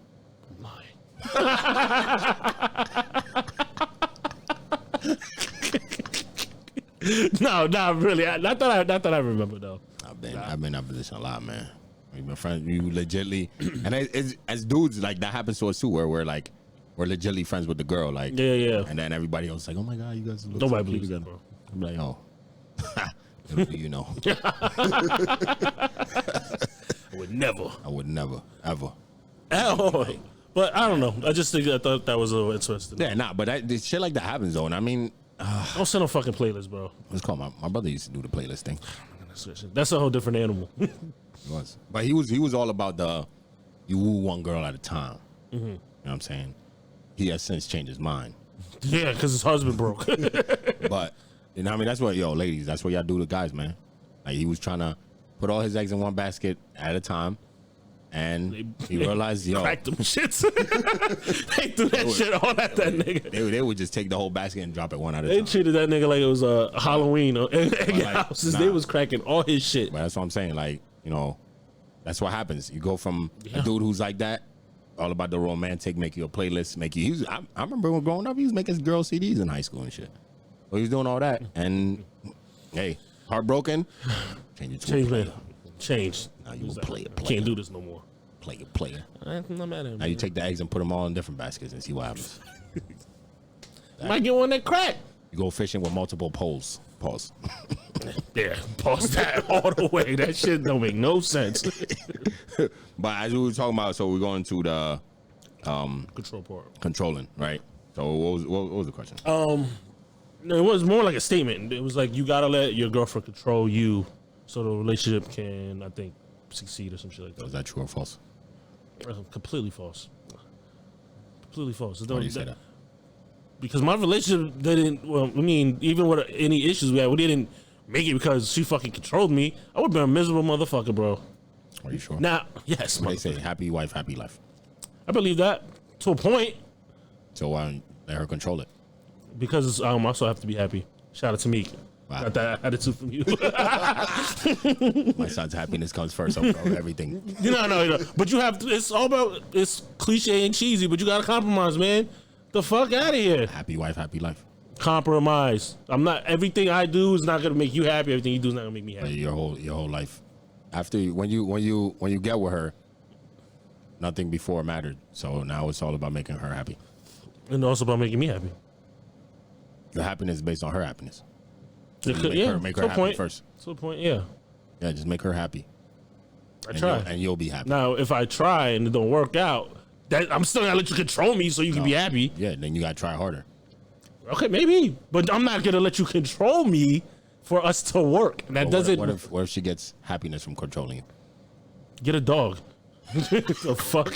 No, not really. Not that I remember though. I've been in that position a lot, man. Like, my friend, you legitly, and it's, as dudes, like that happens to us too, where we're legitly friends with the girl, like yeah. and then everybody else is like, oh my god, you guys look Nobody so believes cute it, bro. I'm like, oh, little do you know. I would never. I would never, ever. Oh, but I don't know. I just think I thought that was a little interesting. Yeah, nah, but this shit like that happens though, and I mean, Don't send no fucking playlist, bro. what's called my brother used to do the playlist thing. That's a whole different animal. He was, but he was all about the you woo one girl at a time. You know what I'm saying? He has since changed his mind. Yeah, because his husband broke. But you know what I mean? That's what, yo, ladies, that's what y'all do to guys, man. Like he was trying to put all his eggs in one basket at a time. And he realized, yo, Cracked them shits. They threw that shit all at that nigga. they would just take the whole basket and drop it one at a They time. treated that nigga like it was a Halloween or egg houses. nah. They was cracking all his shit. But that's what I'm saying. Like, you know, that's what happens. You go from a dude who's like that, all about the romantic, make you a playlist, make you. I remember when growing up, he was making girl CDs in high school and shit. So he was doing all that, and hey, heartbroken, change it to a player. Change. Now you a player. Can't do this no more. Player. I'm not mad at him. Now you take the eggs and put them all in different baskets and see what happens. Might get one that crack. You go fishing with multiple poles. Pause. Yeah, pause that all the way. That shit don't make no sense. But as we were talking about, so we're going to the Control part. controlling, right? So what was the question? No, it was more like a statement. It was like you gotta let your girlfriend control you, so the relationship can, I think, succeed or some shit like that. Was that true or false? Completely false. Completely false. Why do you say that? Because my relationship didn't. Well, I mean, even with any issues we had, we didn't make it because she fucking controlled me. I would have been a miserable motherfucker, bro. Are you sure? Now, yes, What they say, happy wife, happy life. I believe that to a point. So why don't let her control it? Because I also have to be happy. Shout out to Meek. Wow. Got that attitude from you. My son's happiness comes first over everything. No. But you have to, it's all about, it's cliche and cheesy, but you got to compromise, man. The fuck out of here. Happy wife, happy life. Compromise. I'm not. Everything I do is not gonna make you happy. Everything you do is not gonna make me But happy. your whole life, after when you get with her, nothing before mattered. So now it's all about making her happy. And also about making me happy. Your happiness is based on her happiness. It could- Make to her a happy point. first. To a point, yeah. Yeah, just make her happy. I try. And you'll be happy. Now, if I try and it don't work out, that I'm still gonna let you control me so you can be happy. Yeah, then you gotta try harder. Okay, maybe, but I'm not gonna let you control me for us to work. And that But doesn't what if she gets happiness from controlling you? get a dog. The fuck?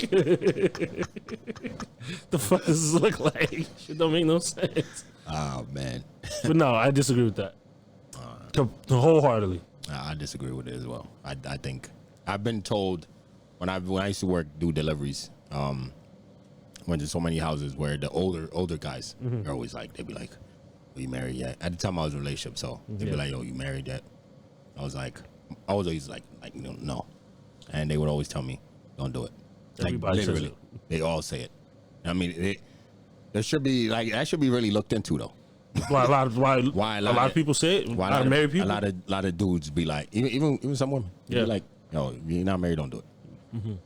The fuck does this look like? Shit don't make no sense. Oh man, But no, I disagree with that. Wholeheartedly. I disagree with it as well. I think I've been told when I used to do deliveries, went to so many houses where the older guys are always like, they'd be like, "Are you married yet?" At the time I was in a relationship, so they'd be like, "Yo, you married yet?" I was always like no, and they would always tell me, "Don't do it." Everybody says literally, they all say it. I mean, there should be that should be really looked into though. Why a lot of people say it? Why a lot of married people? A lot of dudes be like, even some women, Yeah. be like, "Yo, if you're not married, don't do it."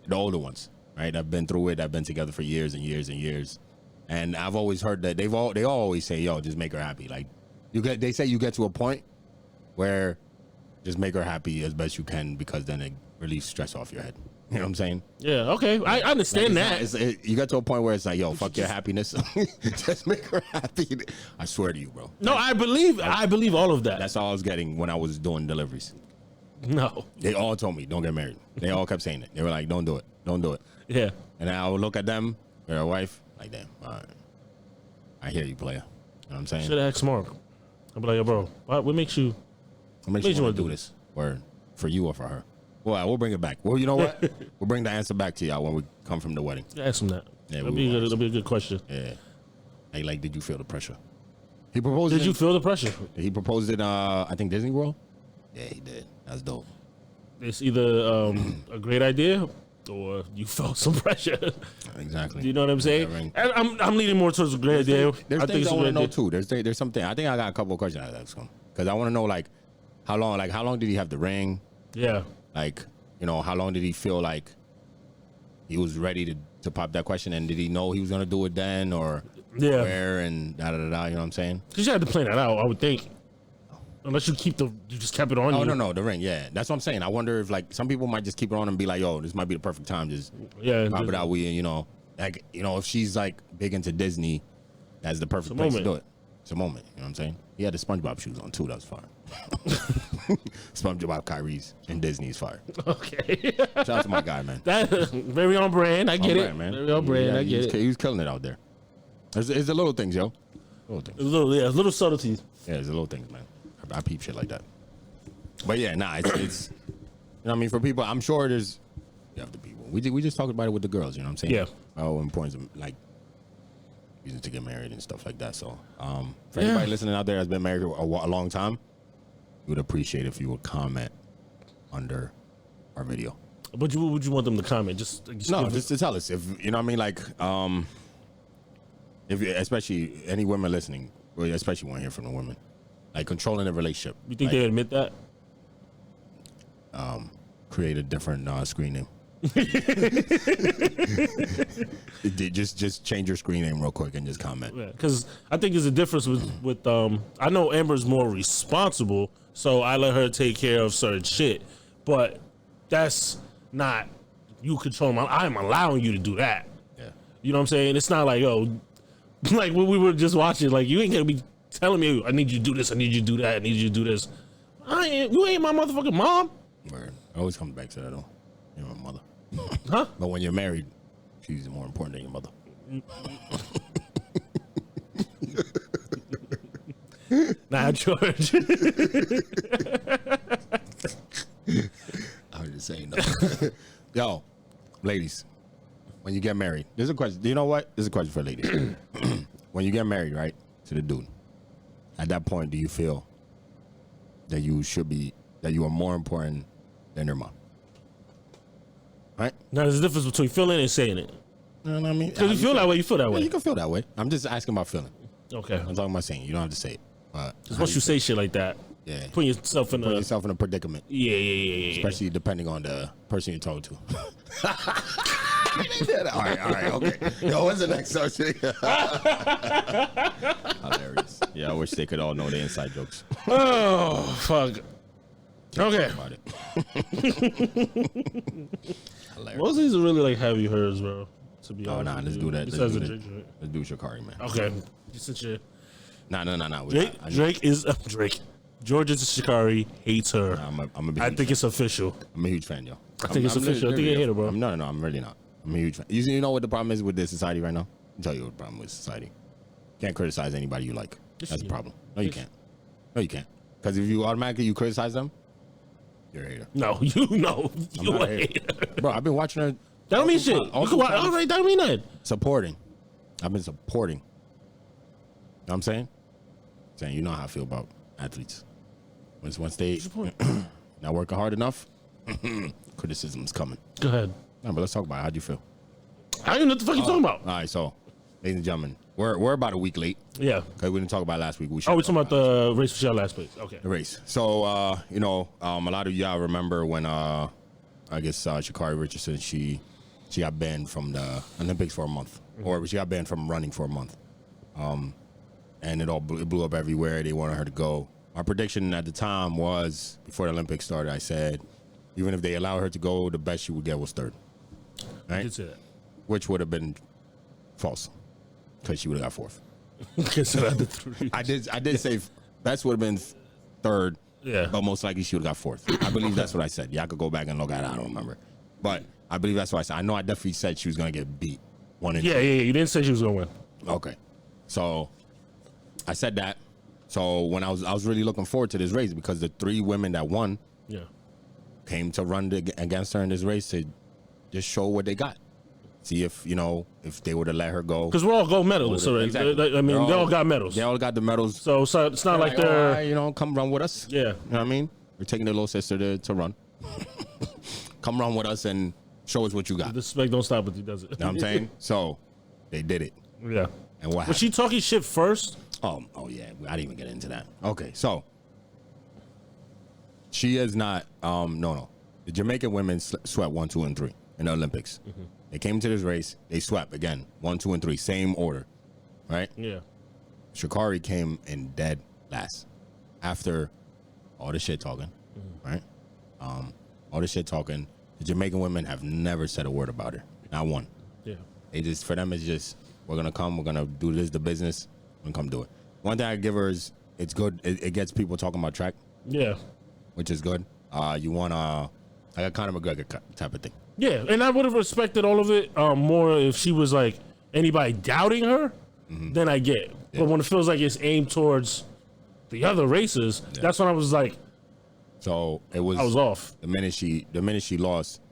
The older ones, right? I've been through it. I've been together for years and years and years, and I've always heard that they all always say, "Yo, just make her happy." Like they say you get to a point where just make her happy as best you can because then it relieves stress off your head. You know what I'm saying? Yeah, okay. I understand that. You get to a point where it's like, yo, fuck your happiness. Just make her happy. I swear to you, bro. No, I believe all of that. That's all I was getting when I was doing deliveries. No. They all told me, don't get married. They all kept saying it. They were like, don't do it. Don't do it. Yeah. And then I would look at them, their wife, like, damn, all right. I hear you, player. You know what I'm saying? Should have asked Mark. I'd be like, yo, bro, what makes you... What makes you want to do this? Or for you or for her? Well, we'll bring it back. Well, you know what? We'll bring the answer back to y'all when we come from the wedding. Ask him that. Yeah, that'd be a good question. Yeah. Like, did you feel the pressure? He proposed. Did you feel the pressure? He proposed it. I think Disney World. Yeah, he did. That's dope. It's either a great idea or you felt some pressure. Exactly. You know what I'm saying? I'm leaning more towards a great idea. There's I things I want to know idea. too. There's something. I think I got a couple of questions I ask him because I want to know how long did he have the ring? Yeah. Like, how long did he feel like he was ready to pop that question? And did he know he was gonna do it then or where and da da da da? You know what I'm saying? Because you had to plan that out, I would think. Unless you just kept it on. Oh no, the ring. Yeah, that's what I'm saying. I wonder if some people might just keep it on and be like, yo, this might be the perfect time. Just pop it out. If she's big into Disney, that's the perfect place to do it. It's a moment. You know what I'm saying? He had the SpongeBob shoes on too. That was fire. SpongeBob Kyrie's in Disney's fire. Okay. Shout out to my guy, man. That very on brand. I get it, man. Very on brand. I get it. He was killing it out there. It's the little things, yo. Little things. Little subtleties. Yeah, it's the little things, man. I peep shit like that. But yeah, it's you know what I mean, for people, I'm sure there's the people. We just talked about it with the girls, you know what I'm saying? Yeah. How important reasons to get married and stuff like that. So for anybody listening out there that's been married a long time, we would appreciate if you would comment under our video. But what would you want them to comment? Just to tell us if you know what I mean, if especially any women listening, or especially want to hear from the women, controlling the relationship. You think they admit that? Create a different screen name. just change your screen name real quick and just comment. Because I think there's a difference with I know Amber's more responsible, so I let her take care of certain shit. But that's not you controlling I'm allowing you to do that. Yeah. You know what I'm saying? It's not like, like when we were just watching, you ain't gonna be telling me I need you to do this, I need you to do that, I need you to do this. You ain't my motherfucking mom. Word. It always comes back to that though. You're my mother. Huh? But when you're married, she's more important than your mother. Nah, George. I was just saying no. Yo, ladies, when you get married, there's a question. Do you know what? There's a question for ladies. When you get married, right, to the dude, at that point, do you feel that you are more important than your mom? Right? Now, there's a difference between feeling and saying it. You know what I mean? Because you feel that way, you feel that Yeah, way. you can feel that way. I'm just asking about feeling. Okay. I'm talking about saying. You don't have to say it. But Because once you say shit like that, yeah, put yourself in a predicament. Yeah. Especially depending on the person you're talking to. all right, okay. Yo, what's the next subject? Hilarious. Yeah, I wish they could all know the inside jokes. Oh, fuck. Okay. About it. Hilarious. Most of these are really like heavy hers, bro. To be honest. Nah, let's do that. Besides the Let's Drake joint. do Shakari, man. Okay. Since you Nah. Drake is Drake. Georgia Shikari hates her. I'm a big I think it's official. I'm a huge fan, yo. I think it's official. I think you hate her, bro. No, I'm really not. I'm a huge fan. You know what the problem is with this society right now? I'll tell you what the problem with society. Can't criticize anybody you like. That's the problem. No, you can't. No, you can't. Because if you automatically criticize them, you're a hater. No, you know. I'm You not a a hater. hater. Bro, I've been watching her. That don't mean shit. all You can watch. the time. All right, that don't mean nothing. Supporting. I've been supporting. You know what I'm saying? Saying, you know how I feel about athletes. Once they not working hard enough, criticism's coming. Go ahead. No, but let's talk about it. How'd you feel? I don't even know what the fuck you talking about. All right, so, ladies and gentlemen, we're about a week late Yeah. because we didn't talk about it last week. Oh, we're talking about the race for shell last place. Okay. the race. So, a lot of y'all remember when I guess Sha'Carri Richardson she got banned from the Olympics for a month, or she got banned from running for a month, and it blew up everywhere. They wanted her to go. My prediction at the time was before the Olympics started. I said, even if they allow her to go, the best she would get was third. I Right? did say that. Which would have been false, because she would have got fourth. Consider the three. I did say best would have been third, Yeah. but most likely she would have got fourth. I believe that's what I said. Y'all could go back and look at it. I don't remember, but I believe that's what I said. I know I definitely said she was gonna get beat 1-2. Yeah. You didn't say she was gonna win. Okay, so I said that. So when I was really looking forward to this race because the three women that won Yeah. came to run against her in this race to just show what they got. See if they would have let her go. Because we're all gold medalists already. Exactly. I mean, they all got medals. They all got the medals. So it's not like all they're. right, come run with us. Yeah. You know what I mean? We're taking their little sister to run. Come run with us and show us what you got. You Disrespect don't stop until he does it. know what I'm saying? So they did it. Yeah. And what Was happened? she talking shit first? Oh yeah. I didn't even get into that. Okay, so she is not. No. The Jamaican women swept 1, 2, and 3 in the Olympics. Mm-hmm. They came to this race. They swept again 1, 2, and 3, same order, right? Yeah. Sha'Carri came in dead last after all the shit talking, right? All the shit talking. The Jamaican women have never said a word about her, not one. Yeah. They just, for them, it's just, we're gonna come, we're gonna do this, the business, and come do it. One thing I give her is, it's good. It gets people talking about track, Yeah. which is good. You want like a Conor McGregor type of thing. Yeah. And I would have respected all of it more if she was like anybody doubting her. Then I get. It. But when it feels like it's aimed towards the other races, that's when I was like, So I was off. the minute she lost,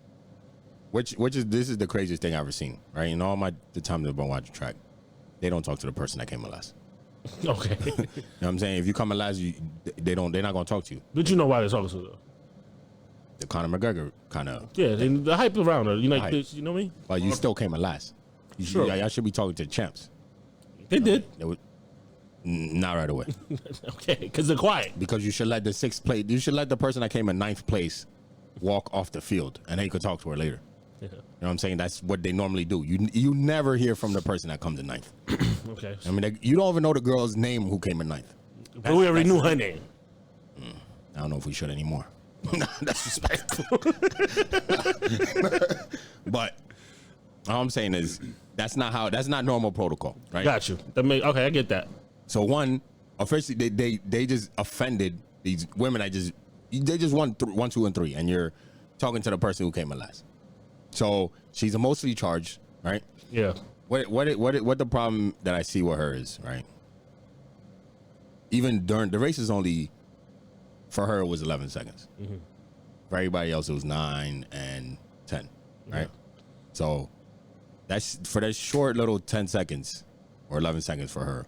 which is this is the craziest thing I've ever seen, right? In all the time that I've been watching track, they don't talk to the person that came in last. Okay. You know what I'm saying? If you come in last, they're not gonna talk to you. But you know why they're talking to her, though. The Conor McGregor kind of, Yeah, and the hype around her. You know, Hype. you know me? but you still came in last. Sure. Y'all should be talking to the champs. They did. They would not right away Okay, because they're quiet. because you should let the sixth place. You should let the person that came in ninth place walk off the field, and then you could talk to her later. Yeah. You know what I'm saying? That's what they normally do. You never hear from the person that comes in ninth. Okay. I mean, you don't even know the girl's name who came in ninth. But we already knew her name. I don't know if we should anymore. That's respectful. But all I'm saying is that's not normal protocol, right? Got you. Okay, I get that. So one, officially they just offended these women. They just won 1, 2, and 3, and you're talking to the person who came in last. So she's emotionally charged, right? Yeah. What the problem that I see with her is, right? Even during the race is only, for her it was 11 seconds. For everybody else it was 9 and 10, right? Yeah. So that's for that short little 10 seconds or 11 seconds for her.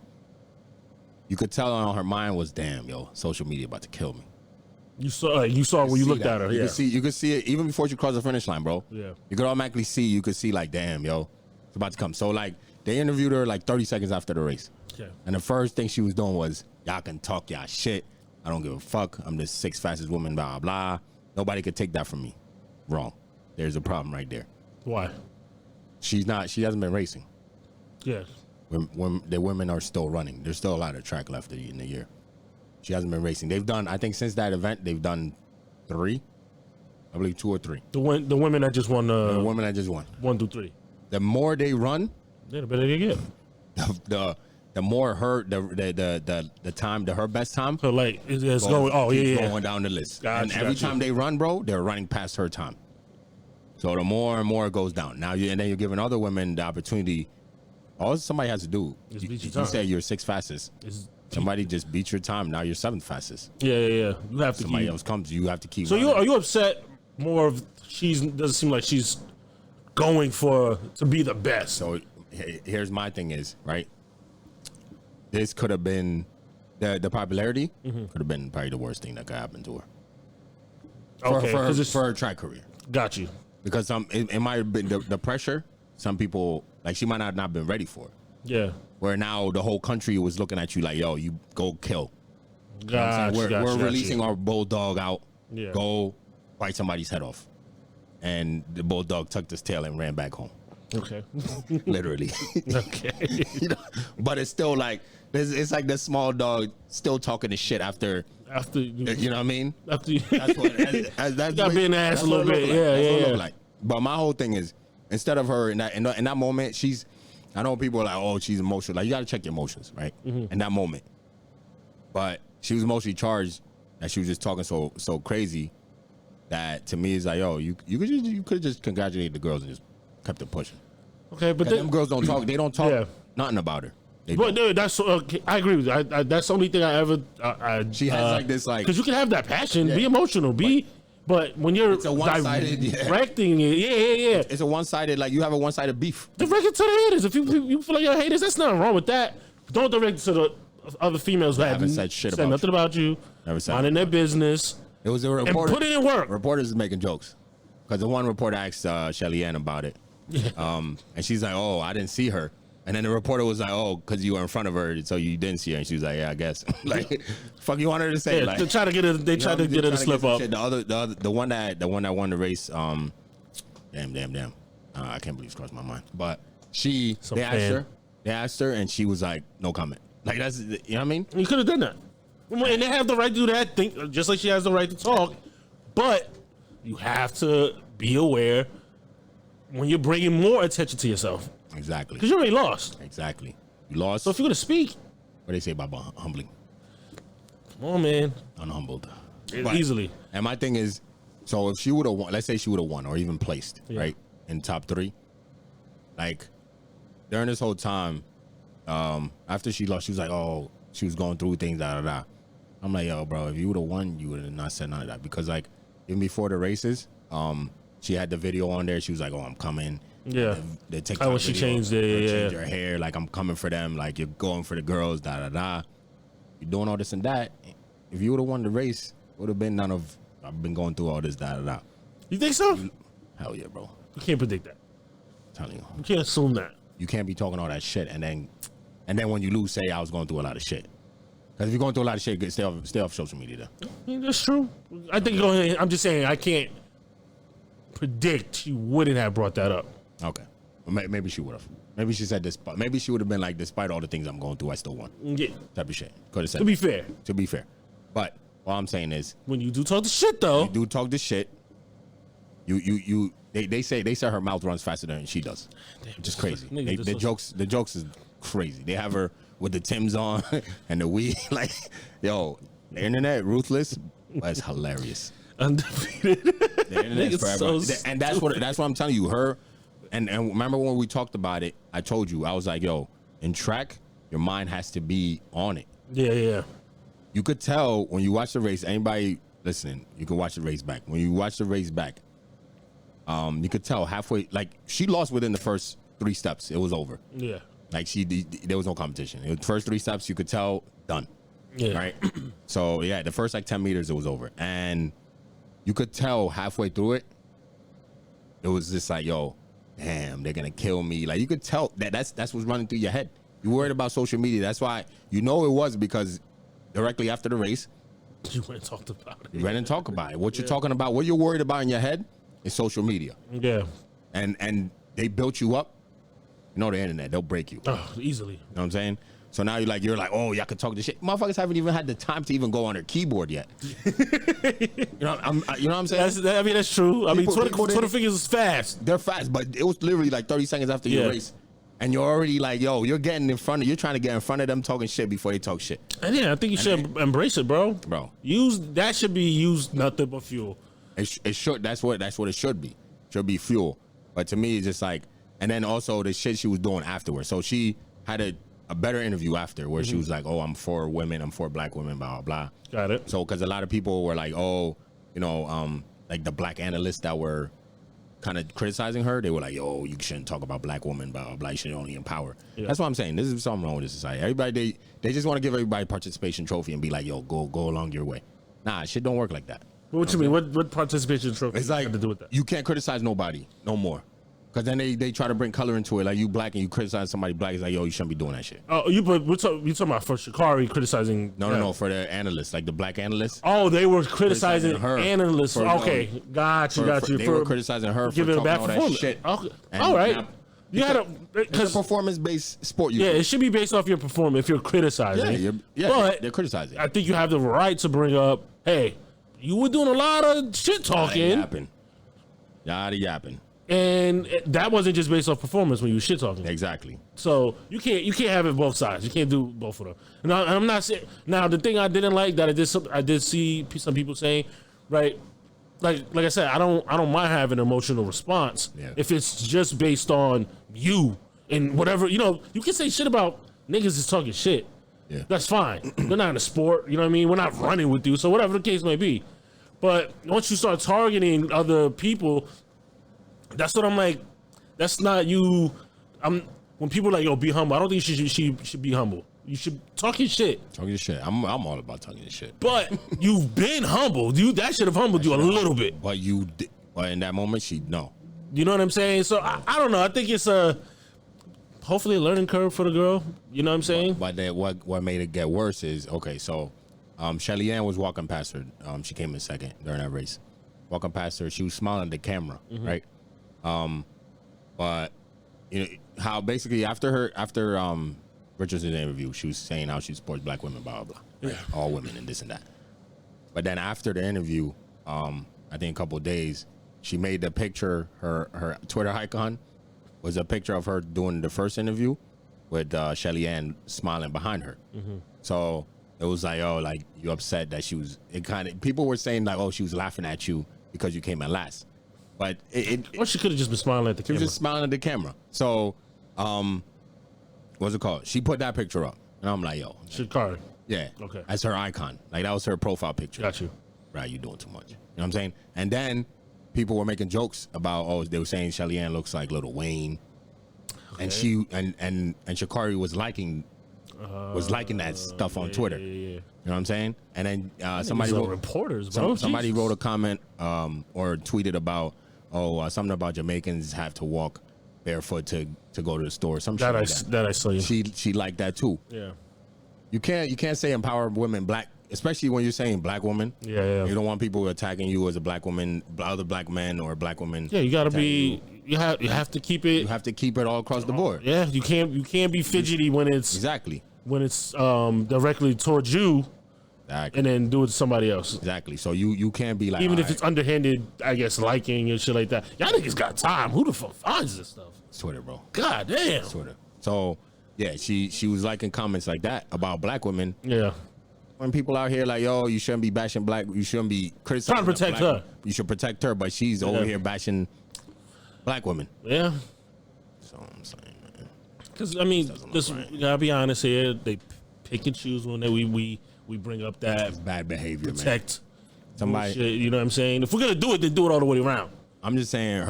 You could tell on her mind was, damn, yo, social media about to kill me. You saw when you See looked that. at her. You Yeah. could see it even before she crossed the finish line, bro. Yeah. You could automatically see. You could see like, damn, yo, it's about to come. So like, they interviewed her like 30 seconds after the race. Okay. And the first thing she was doing was, y'all can talk y'all shit. I don't give a fuck. I'm the 6th fastest woman, blah, blah. Nobody could take that from me. Wrong. There's a problem right there. Why? She hasn't been racing. Yeah. When the women are still running. There's still a lot of track left in the year. She hasn't been racing. They've done, I think since that event, they've done 3. I believe 2 or 3. The women that just won. The women that just won. 1 through 3. The more they run, Yeah, the better they get. the more the time, her best time. So like it's going. Oh keeps yeah. going down the list. Gotcha, and every time they run, bro, they're running past her time. So the more and more it goes down. Now and then you're giving other women the opportunity. All somebody has to do. Just beat your You time. said you're 6th fastest. Somebody just beat your time. Now you're 7th fastest. Yeah. You have to. Somebody else comes. You have to keep. So running. are you upset more of doesn't seem like she's going to be the best? So here's my thing is, right? This could have been the popularity could have been probably the worst thing that could happen to her. For her track career. Got you. Because it might have been the pressure. Some people, like, she might not have been ready for it. Yeah. Where now the whole country was looking at you like, yo, you go kill. Gotcha. We're releasing our bulldog out. Yeah. Go bite somebody's head off. And the bulldog tucked his tail and ran back home. Okay. Literally. Okay. You know, but it's still like it's like the small dog still talking the shit after you know what I mean? After you That's what that's got been ass a little bit. Yeah. Like. But my whole thing is, instead of her in that moment, I know people are like, oh, she's emotional. Like, you got to check your emotions, right? In that moment. But she was emotionally charged that she was just talking so crazy that to me is like, yo, you could have just congratulated the girls and just kept it pushing. Okay, but them girls don't talk. They don't talk nothing about her. But dude, that's okay, I agree with you. That's the only thing I ever. She has like this, like, because you can have that passion, be emotional, but when you're it's a one-sided, directing it, yeah. It's a one-sided, like, you have a one-sided beef. Direct it to the haters. If you feel like you're haters, that's nothing wrong with that. Don't direct it to the other females who haven't said shit about nothing about you. Never said minding their business. It was a reporter. And put it in work. Reporters is making jokes. Because the one reporter asked Shelly Ann about it. And she's like, oh, I didn't see her. And then the reporter was like, oh, because you were in front of her, so you didn't see her. And she was like, yeah, I guess. Like, fuck you want her to say? Yeah, like, they try to get it. They tried to get her to slip up. The one that won the race. Damn. I can't believe it's crossed my mind. But they asked her, and she was like, no comment. Like, that's, you know what I mean? You could have done that. And they have the right to do that, just like she has the right to talk. But you have to be aware when you're bringing more attention to yourself. Exactly. Because you already lost. Exactly. You lost. So if you're going to speak. What do they say about humbling? Come on, man. Unhumbled. Easily. And my thing is, so if she would have won, let's say she would have won or even placed, right, in top 3, like, during this whole time, after she lost, she was like, oh, she was going through things, da. I'm like, yo, bro, if you would have won, you would have not said none of that. Because, like, even before the races, she had the video on there. She was like, oh, I'm coming. Yeah. The TikTok when she changed it, changed her hair. Like, I'm coming for them. Like, you're going for the girls, da. You're doing all this and that. If you would have won the race, it would have been none of, I've been going through all this, da. You think so? Hell yeah, bro. You can't predict that. I'm telling you. You can't assume that. You can't be talking all that shit and then when you lose, say I was going through a lot of shit. Because if you're going through a lot of shit, stay off social media then. Yeah, that's true. I think go ahead. I'm just saying I can't predict you wouldn't have brought that up. Okay. Well, maybe she would have. Maybe she said this. Maybe she would have been like, despite all the things I'm going through, I still won. Yeah. Type of shit. Could have said. To be fair. To be fair. But all I'm saying is, when you do talk the shit though. You do talk the shit. They say her mouth runs faster than she does. Which is crazy. The jokes is crazy. They have her with the Timbs on and the weed. Like, yo, the internet ruthless, but it's hilarious. Undefeated. The internet's forever. And that's what I'm telling you. Her and remember when we talked about it, I told you, I was like, yo, in track, your mind has to be on it. Yeah. You could tell when you watch the race, anybody listening, you can watch the race back. When you watch the race back, you could tell halfway, like, she lost within the first 3 steps. It was over. Yeah. Like, there was no competition. It was the first 3 steps, you could tell, done. Yeah. Right? So, yeah, the first, like, 10 meters, it was over. And you could tell halfway through it, it was just like, yo, damn, they're going to kill me. Like, you could tell that's what's running through your head. You worried about social media. That's why it was because directly after the race, You went and talked about it. you went and talk about it. What you're talking about, what you're worried about in your head is social media. Yeah. And they built you up. You know the internet, they'll break you. Oh, easily. You know what I'm saying? So now you're like, oh, y'all can talk this shit. Motherfuckers haven't even had the time to even go on their keyboard yet. you know what I'm saying? That's true. I mean, People Twitter figures is fast. They're fast, but it was literally like 30 seconds after your race. And you're already like, yo, you're trying to get in front of them talking shit before they talk shit. And yeah, I think you should embrace it, bro. That should be used nothing but fuel. It should. That's what it should be. Should be fuel. But to me, it's just like, and then also the shit she was doing afterwards. So she had a better interview after where she was like, oh, I'm for women, I'm for black women, blah, blah, blah. Got it. So, because a lot of people were like, oh, like the black analysts that were kind of criticizing her, they were like, yo, you shouldn't talk about black women, blah, blah, blah. You should only empower. Yeah. That's what I'm saying. This is something wrong with this society. Everybody, they just want to give everybody a participation trophy and be like, yo, go along your way. Nah, shit don't work like that. What you mean? What participation trophy it's like, have to do with that? You can't criticize nobody no more. Because then they try to bring color into it. Like, you black and you criticize somebody black. It's like, yo, you shouldn't be doing that shit. Oh, you talking about for Sha'Carri criticizing? No, for the analysts, like the black analysts. Oh, they were criticizing her analysts. Okay, got you. They were criticizing her for giving talking a bad all that performance. shit. Okay. All right. You had it's a performance-based sport. It should be based off your performance if you're criticizing. But they're criticizing. I think you have the right to bring up, hey, you were doing a lot of shit talking. Yada yapping. And that wasn't just based off performance when you were shit talking. Exactly. So you can't have it both sides. You can't do both of them. And I'm not saying now the thing I didn't like that I did see some people saying, right, like I said, I don't mind having an emotional response if it's just based on you and whatever. You can say shit about niggas is talking shit. Yeah. That's fine. We're not in a sport. You know what I mean? We're not running with you. So whatever the case may be. But once you start targeting other people, that's what I'm like. That's not you. When people are like, yo, be humble. I don't think she should be humble. You should talk your shit. Talk your shit. I'm all about talking your shit. But you've been humbled. That should have humbled you a little bit. But but in that moment, no. You know what I'm saying? So I don't know. I think it's hopefully a learning curve for the girl. You know what I'm saying? But what made it get worse is, okay, so Shelly Ann was walking past her. She came in second during that race. Walking past her, she was smiling at the camera, right? But how basically after Richardson's interview, she was saying how she supports black women, blah blah blah, right? All women and this and that. But then after the interview, I think a couple of days, she made the picture, her Twitter icon was a picture of her doing the first interview with Shelly Ann smiling behind her. So it was like, oh, like you upset that she was. People were saying like, oh, she was laughing at you because you came in last. But or she could have just been smiling at the camera. She was just smiling at the camera. So, what's it called? She put that picture up, and I'm like, yo, Sha'Carri. Yeah. Okay. As her icon, like that was her profile picture. Got you. Right, you doing too much. You know what I'm saying? And then people were making jokes about, oh, they were saying Shelly Ann looks like Lil Wayne, and she and Sha'Carri was liking that stuff on Twitter. Yeah. You know what I'm saying? And then somebody wrote reporters, bro. Somebody wrote a comment or tweeted about, something about Jamaicans have to walk barefoot to go to the store. Some shit like that. That I saw you. She liked that too. Yeah. You can't say empower women, black, especially when you're saying black woman. Yeah. You don't want people attacking you as a black woman, other black men or black women. Yeah, you gotta be. You have to keep it. You have to keep it all across the board. Yeah, you can't be fidgety when it's directly towards you. Exactly. And then do it to somebody else. Exactly. So you can't be like, even if it's underhanded, I guess, liking and shit like that. Y'all niggas got time. Who the fuck finds this stuff? It's Twitter, bro. God damn. It's Twitter. So yeah, she was liking comments like that about black women. Yeah. When people out here like, yo, you shouldn't be bashing black, you shouldn't be criticizing. Trying to protect her. You should protect her, but she's over here bashing black women. Yeah. So I'm saying, man. Because I mean, you gotta be honest here. They pick and choose when we bring up that it's bad behavior, protect man. Somebody, bullshit, you know what I'm saying? If we're gonna do it, then do it all the way around. I'm just saying,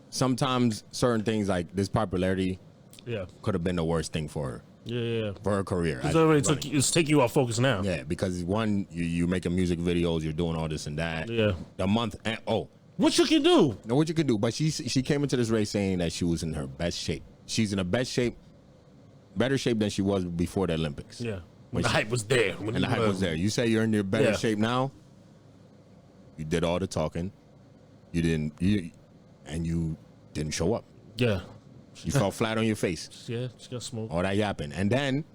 sometimes certain things like this popularity, could have been the worst thing for her. Yeah. For her career. It's taking you off focus now. Yeah, because one, you're making music videos, you're doing all this and that. Yeah. The month, what you can do? No, what you can do. But she came into this race saying that she was in her best shape. She's in her best shape better shape than she was before the Olympics. Yeah. When the hype was there. And the hype was there. You say you're in your better Yeah. shape now. You did all the talking. You didn't show up. Yeah. You fell flat on your face. Yeah, she got smoked. All that yapping. And then,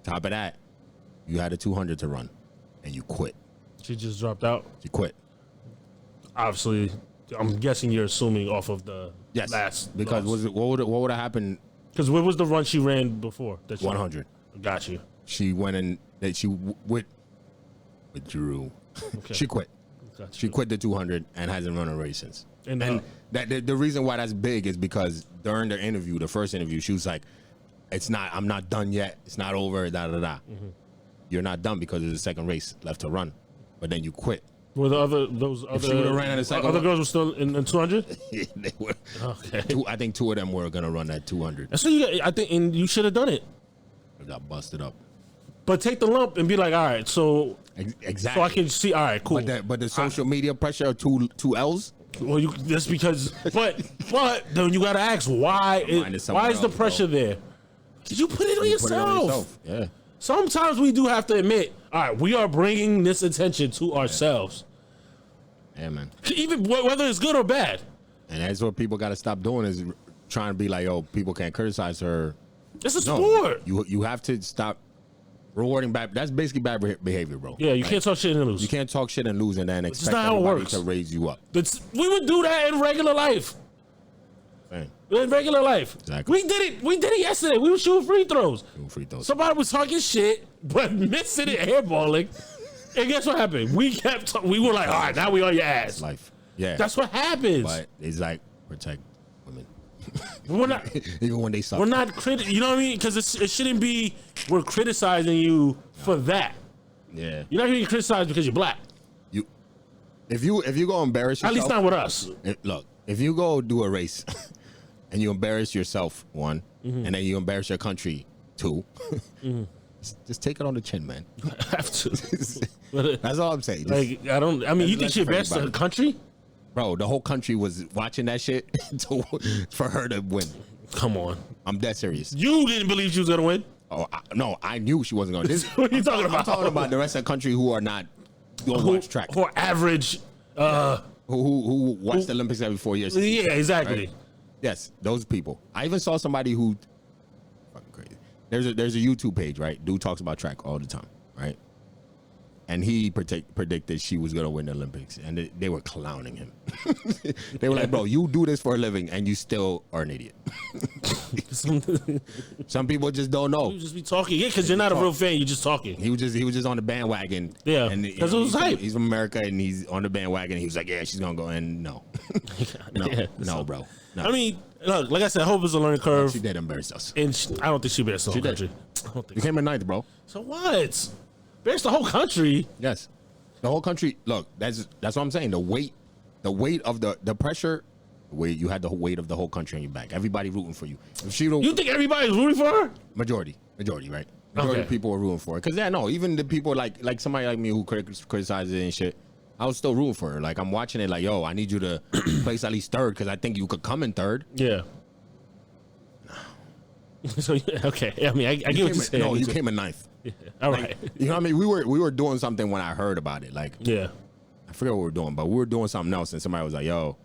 top of that, you had a 200 to run. And you quit. She just dropped out. You quit. Obviously, I'm guessing you're assuming off of the last. Because what would have happened? Because what was the run she ran before? That 100. Got you. She went in that she withdrew. Okay. She quit. Got She you. quit the 200 and hasn't run a race since. And, that the reason why that's big is because during the interview, the first interview, she was like, I'm not done yet. It's not over, da da da. Mm-hmm. You're not done because there's a second race left to run. But then you quit. Were those she would've ran in the second other one- girls were still in 200? They were. Okay. I think two of them were gonna run that 200. That's what I think, and you should have done it. They got busted up. But take the lump and be like, all right, so Exactly. so I can see, all right, cool. But the social media pressure of two L's. Well, that's because, but then you gotta ask why Mine is somewhere why is the else, pressure bro. there? Cause you put it on Put it yourself. on yourself. Yeah. Sometimes we do have to admit, all right, we are bringing this attention to ourselves, Yeah, man. even whether it's good or bad. And that's what people got to stop doing is trying to be like, yo, people can't criticize her. It's a No, sport. you have to stop rewarding bad. That's basically bad behavior, bro. Yeah, you can't talk shit and lose. You can't talk shit and lose and then expect not how it everybody works. to raise you up. We would do that in regular life. Man, In regular life, Exactly. we did it. We did it yesterday. We were shooting free throws. doing free throws. Somebody was talking shit, but missing it, hairballing. And guess what happened? We kept. We were like, all right, now we on your ass. Life. Yeah. That's what happens. But it's like protect women. We're not. Even when they suck. We're not You know what I mean? Because it shouldn't be. We're criticizing you for that. Yeah. You're not getting criticized because you're black. If you go embarrass yourself. At least not with us. Look, if you go do a race and you embarrass yourself, one, Mm-hmm. and then you embarrass your country, two, just take it on the chin, man. I have to. But, That's all I'm saying. Just, like I don't. I mean, you think That's she for embarrassed the everybody. country? bro, the whole country was watching that shit for her to win. Come on. I'm dead serious. You didn't believe she was gonna win? Oh, no, I knew she wasn't going to. What are you talking about? I'm talking about the rest of the country who are not going to watch track. Who are average. Who watch the Olympics every 4 years. Yeah, exactly. Right? Yes, those people. I even saw somebody who fucking crazy. There's a YouTube page, right? Dude talks about track all the time, right? And he predicted she was gonna win the Olympics, and they were clowning him. They were like, "Bro, you do this for a living, and you still are an idiot." Some people just don't know. You just be talking. Yeah, because you're not a real fan. You're just talking. He was just on the bandwagon. Yeah, and 'cause it was hype. He's from America, and he's on the bandwagon. He was like, "Yeah, she's gonna go." And no, Yeah. no, bro. No. I mean, look, like I said, I hope it's a learning curve. She did embarrass us. And I don't think she embarrassed the whole did. country. I don't think You so. came in ninth, bro. So what? Embarrassed the whole country. Yes, the whole country. Look, that's what I'm saying. The weight of the pressure. You had the weight of the whole country on your back. Everybody rooting for you. If she don't, You think everybody's rooting for her? majority, right? Majority Okay. of people were rooting for her. Cause yeah, no, even the people like somebody like me who criticizes it and shit, I was still rooting for her. Like I'm watching it, like yo, I need you to place at least third because I think you could come in third. Yeah. So okay, I mean, I get what you're saying. No, you came in ninth. Yeah. All right. You know what I mean? We were doing something when I heard about it. Like Yeah. I forget what we were doing, but we were doing something else, and somebody was like, "Yo,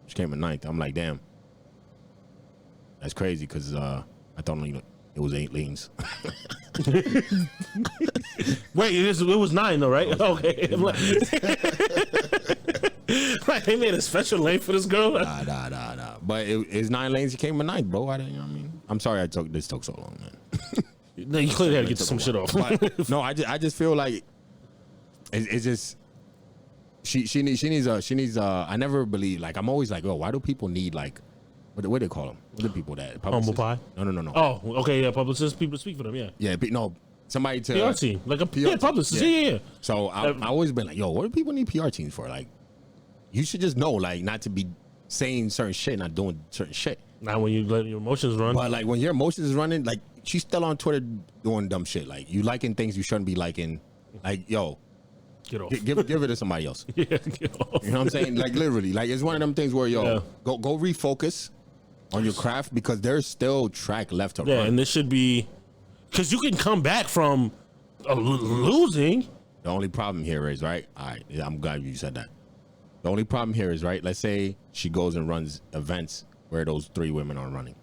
she came in ninth." I'm like, "Damn, that's crazy," because I thought it was 8 lanes. Wait, it was 9 though, right? Okay. I'm like, like, they made a special lane for this girl. Nah. But it's 9 lanes. He came in ninth, bro. You know what I mean? I'm sorry this took so long, man. No, you clearly had to get some shit off. But, no, I just feel like it's just she needs I never believe, like I'm always like, oh, why do people need like what do they call them? What do people that Humble publicists? pie? No. Oh, okay, yeah, publicists, people speak for them, yeah. Yeah, no, somebody to PR team, like a PR yeah, team, publicist, yeah. So I always been like, yo, what do people need PR teams for? Like, you should just know, like, not to be saying certain shit, not doing certain shit. Now when you let your emotions run. But like when your emotions is running, like she's still on Twitter doing dumb shit. Like you liking things you shouldn't be liking. Like yo, get off. give it to somebody else. Yeah, get off. You know what I'm saying? Like literally, like it's one of them things where yo, Yeah. go refocus on your craft because there's still track left to Yeah, run. and this should be because you can come back from losing. The only problem here is, right? All right, I'm glad you said that. The only problem here is, right, let's say she goes and runs events where those 3 women are running.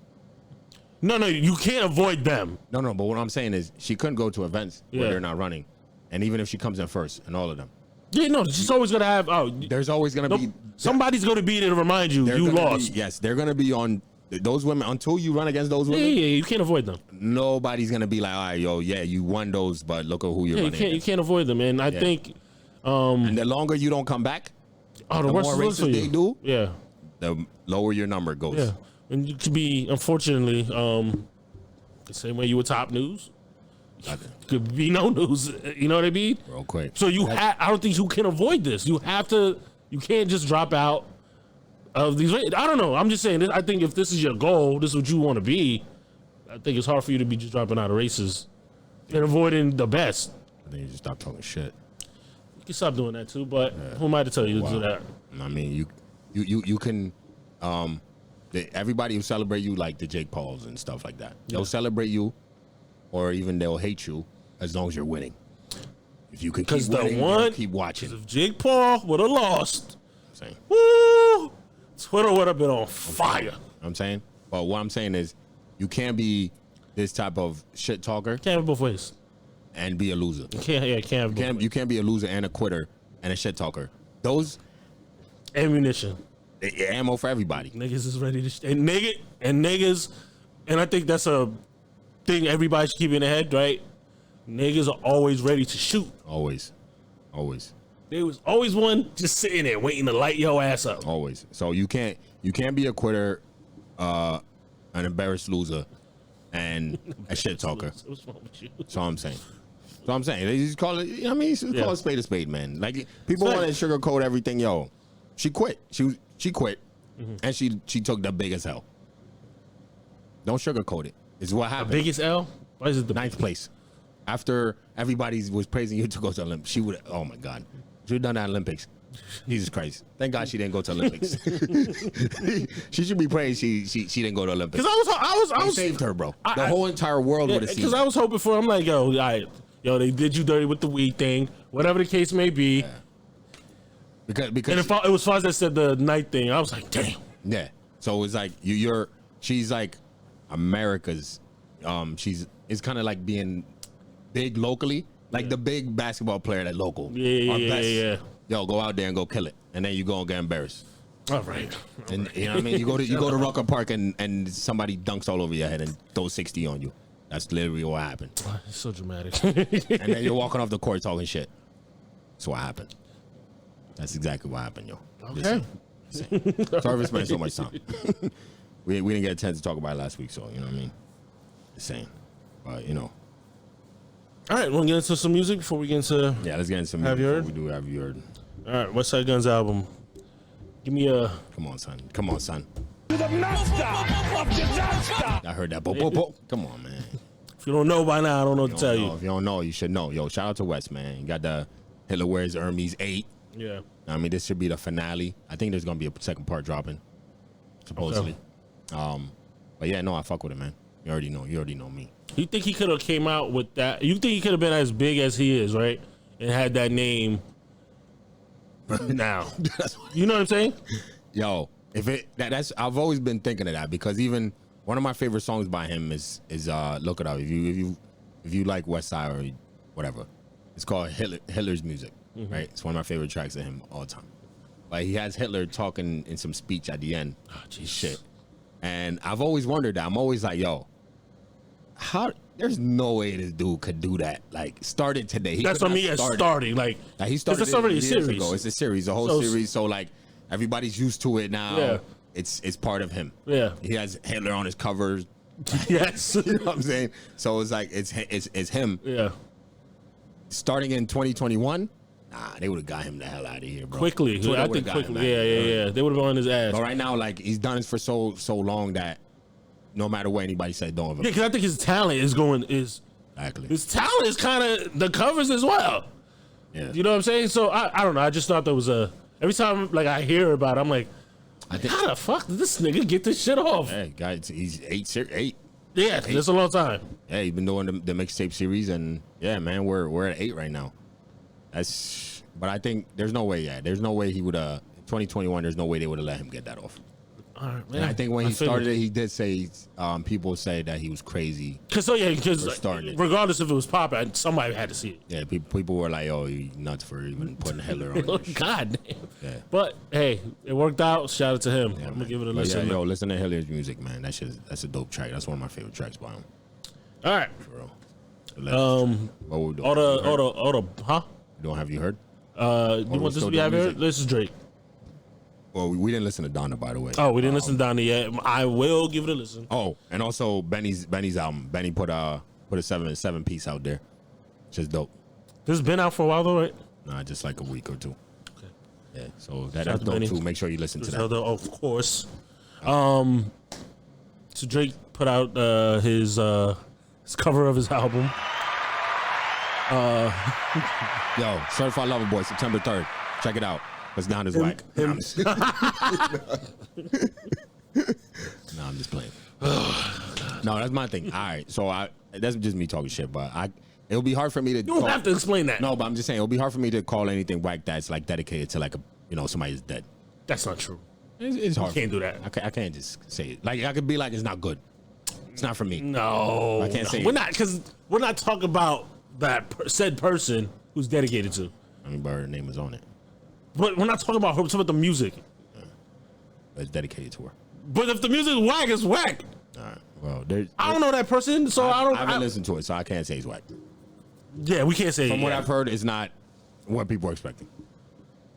No, you can't avoid them. No, but what I'm saying is she couldn't go to events Yeah. where they're not running. And even if she comes in first and all of them. Yeah, no, she's always gonna have. There's always going to be. Somebody's gonna be there to remind you they're you gonna lost. Be, yes, they're going to be on those women until you run against those Yeah, women. you can't avoid them. Nobody's going to be like, all right, yo, yeah, you won those, but look at who you're Yeah, running you against. can't avoid them, and I think. And the longer you don't come back, The the worse more it looks for races you. they do, Yeah, the lower your number goes. yeah, and you could be unfortunately the same way you were top news. Could be no news. You know what I mean? Real quick. So I don't think you can avoid this. You have to. You can't just drop out of these. I don't know. I'm just saying. I think if this is your goal, this is what you want to be. I think it's hard for you to be just dropping out of races and avoiding the best. I think you just stop talking shit. You can stop doing that too. But who am I to tell you to do that? I mean, you can. Everybody who celebrate you like the Jake Pauls and stuff like that. They'll celebrate you, or even they'll hate you as long as you're winning. If you can keep winning, they'll keep watching. If Jake Paul would have lost, I'm saying. woo, Twitter would have been on fire. I'm saying. But what I'm saying is, you can't be this type of shit talker Can't have both ways. and be a loser. Can't have both ways. You can't be a loser and a quitter and a shit talker. Those Ammunition. ammo for everybody. Niggas is ready to and niggas, and I think that's a thing everybody should keep in their head, right? Niggas are always ready to shoot. Always. There was always one just sitting there waiting to light your ass up. Always. So you can't be a quitter, an embarrassed loser, and a shit talker. What's wrong with you? So I'm saying. They just call it. I mean, you call it a spade, man. Like people Right. want to sugarcoat everything. Yo, she quit. She quit, and she took the biggest L. Don't sugarcoat it. It's what happened. Biggest L? Why is it the 9th place. After everybody was praising you to go to Olympics, she would. Oh my God, she would have done that Olympics. Jesus Christ! Thank God she didn't go to Olympics. She should be praised. She didn't go to Olympics. Because I They was saved her, bro. The whole entire world would have seen. because I was hoping for. I'm like, yo, all right, they did you dirty with the weed thing, whatever the case may be. Yeah. Because And if it was Foz that said the night thing, I was like, damn. yeah. So it's like she's like America's. It's kind of like being big locally, like the big basketball player that local. Yeah. Yo, go out there and go kill it, and then you go and get embarrassed. All right. And you know what I mean? You go to Rucker Park and somebody dunks all over your head and throws 60 on you. That's literally what happened. It's so dramatic. And then you're walking off the court talking shit. That's what happened. That's exactly what happened, yo. Okay. Sorry for spending so much time. we didn't get a chance to talk about it last week, so you know what I mean? Just saying. But you know. All right, want to get into some music before we get into. Yeah, let's get into some Have you music heard? before we do Have You Heard. All right, West Side Guns album. Give me a. Come on, son. To the master of disaster. I heard that. Bo. Come on, man. If you don't know by now, I don't know what to tell you. If you don't know, you should know. Yo, shout out to West, man. You got the Hitler Wears Hermes 8. Yeah. I mean, this should be the finale. I think there's gonna be a second part dropping, supposedly. But yeah, no, I fuck with it, man. You already know me. You think he could have came out with that? You think he could have been as big as he is, right? And had that name now. You know what I'm saying? Yo, that's I've always been thinking of that because even one of my favorite songs by him is look it up if you like West Side or whatever. It's called Hitler's Music, right? It's one of my favorite tracks of him all the time. Like he has Hitler talking in some speech at the end. Oh, geez. Shit. And I've always wondered that. I'm always like, yo, there's no way this dude could do that. Like, started today. That's what I mean. Starting like he started it's already a years series. ago. It's a series, a whole series. So like, everybody's used to it now. Yeah. It's part of him. Yeah. He has Hitler on his covers. Yes. You know what I'm saying? So it's like it's him. Yeah. Starting in 2021, they would have got him the hell out of here, bro. Quickly. Twitter I would've think got him quickly. out of here. Yeah. They would have been on his ass. But right now, like he's done it for so long that no matter what anybody said, don't Yeah, ever. because I think his talent is Exactly. his talent is kind of the covers as well. Yeah. You know what I'm saying? So I don't know. I just thought there was every time like I hear about it, I'm like, I think. How the fuck did this nigga get this shit off? Hey, guys, he's eight. Yeah, that's a long time. Yeah, he's been doing the mixtape series, and yeah, man, we're at 8 right now. But I think there's no way. Yeah, there's no way he would. 2021, there's no way they would have let him get that off. All right, man. And I think when he started it, he did say people say that he was crazy. Because regardless if it was pop, somebody had to see it. Yeah, people were like, "Oh, you nuts for even putting Hitler on." Oh, this shit. God damn. Yeah. But hey, it worked out. Shout out to him. Yeah, I'm man. gonna give it a But listen. Yeah, listen to Hilliard's music, man. That's a dope track. That's one of my favorite tracks by him. All right. For real. What we doing? Have you heard? You want this to be out here? This is Drake. Well, we didn't listen to Donna, by the way. Oh, we didn't listen to Donnie yet. I will give it a listen. Oh, and also Benny's album. Benny put a 7 piece out there. Just dope. This has been out for a while though, right? Nah, just like a week or two. Okay. Yeah, so that's Shout out to dope Benny. too. Make sure you listen to that. Of course. So Drake put out his cover of his album. Yo, Certified Lover Boy, September 3rd. Check it out. Let's down his whack. Nah, I'm just playing. No, that's my thing. All right, so that's just me talking shit, but it'll be hard for me to. You don't have to explain that. No, but I'm just saying it'll be hard for me to call anything whack that's like dedicated to like somebody is dead. That's not true. It's hard. You can't do that. I can't just say it. Like I could be like it's not good. It's not for me. No, I can't say we're it. not because we're not talking about that said person who's dedicated to. I mean, but her name is on it. But we're not talking about her. We're talking about the music. But it's dedicated to her. But if the music is whack, it's whack. All right. Well, I don't know that person, so I haven't listened to it, so I can't say it's whack. Yeah, we can't say. From what I've heard, it's not what people are expecting.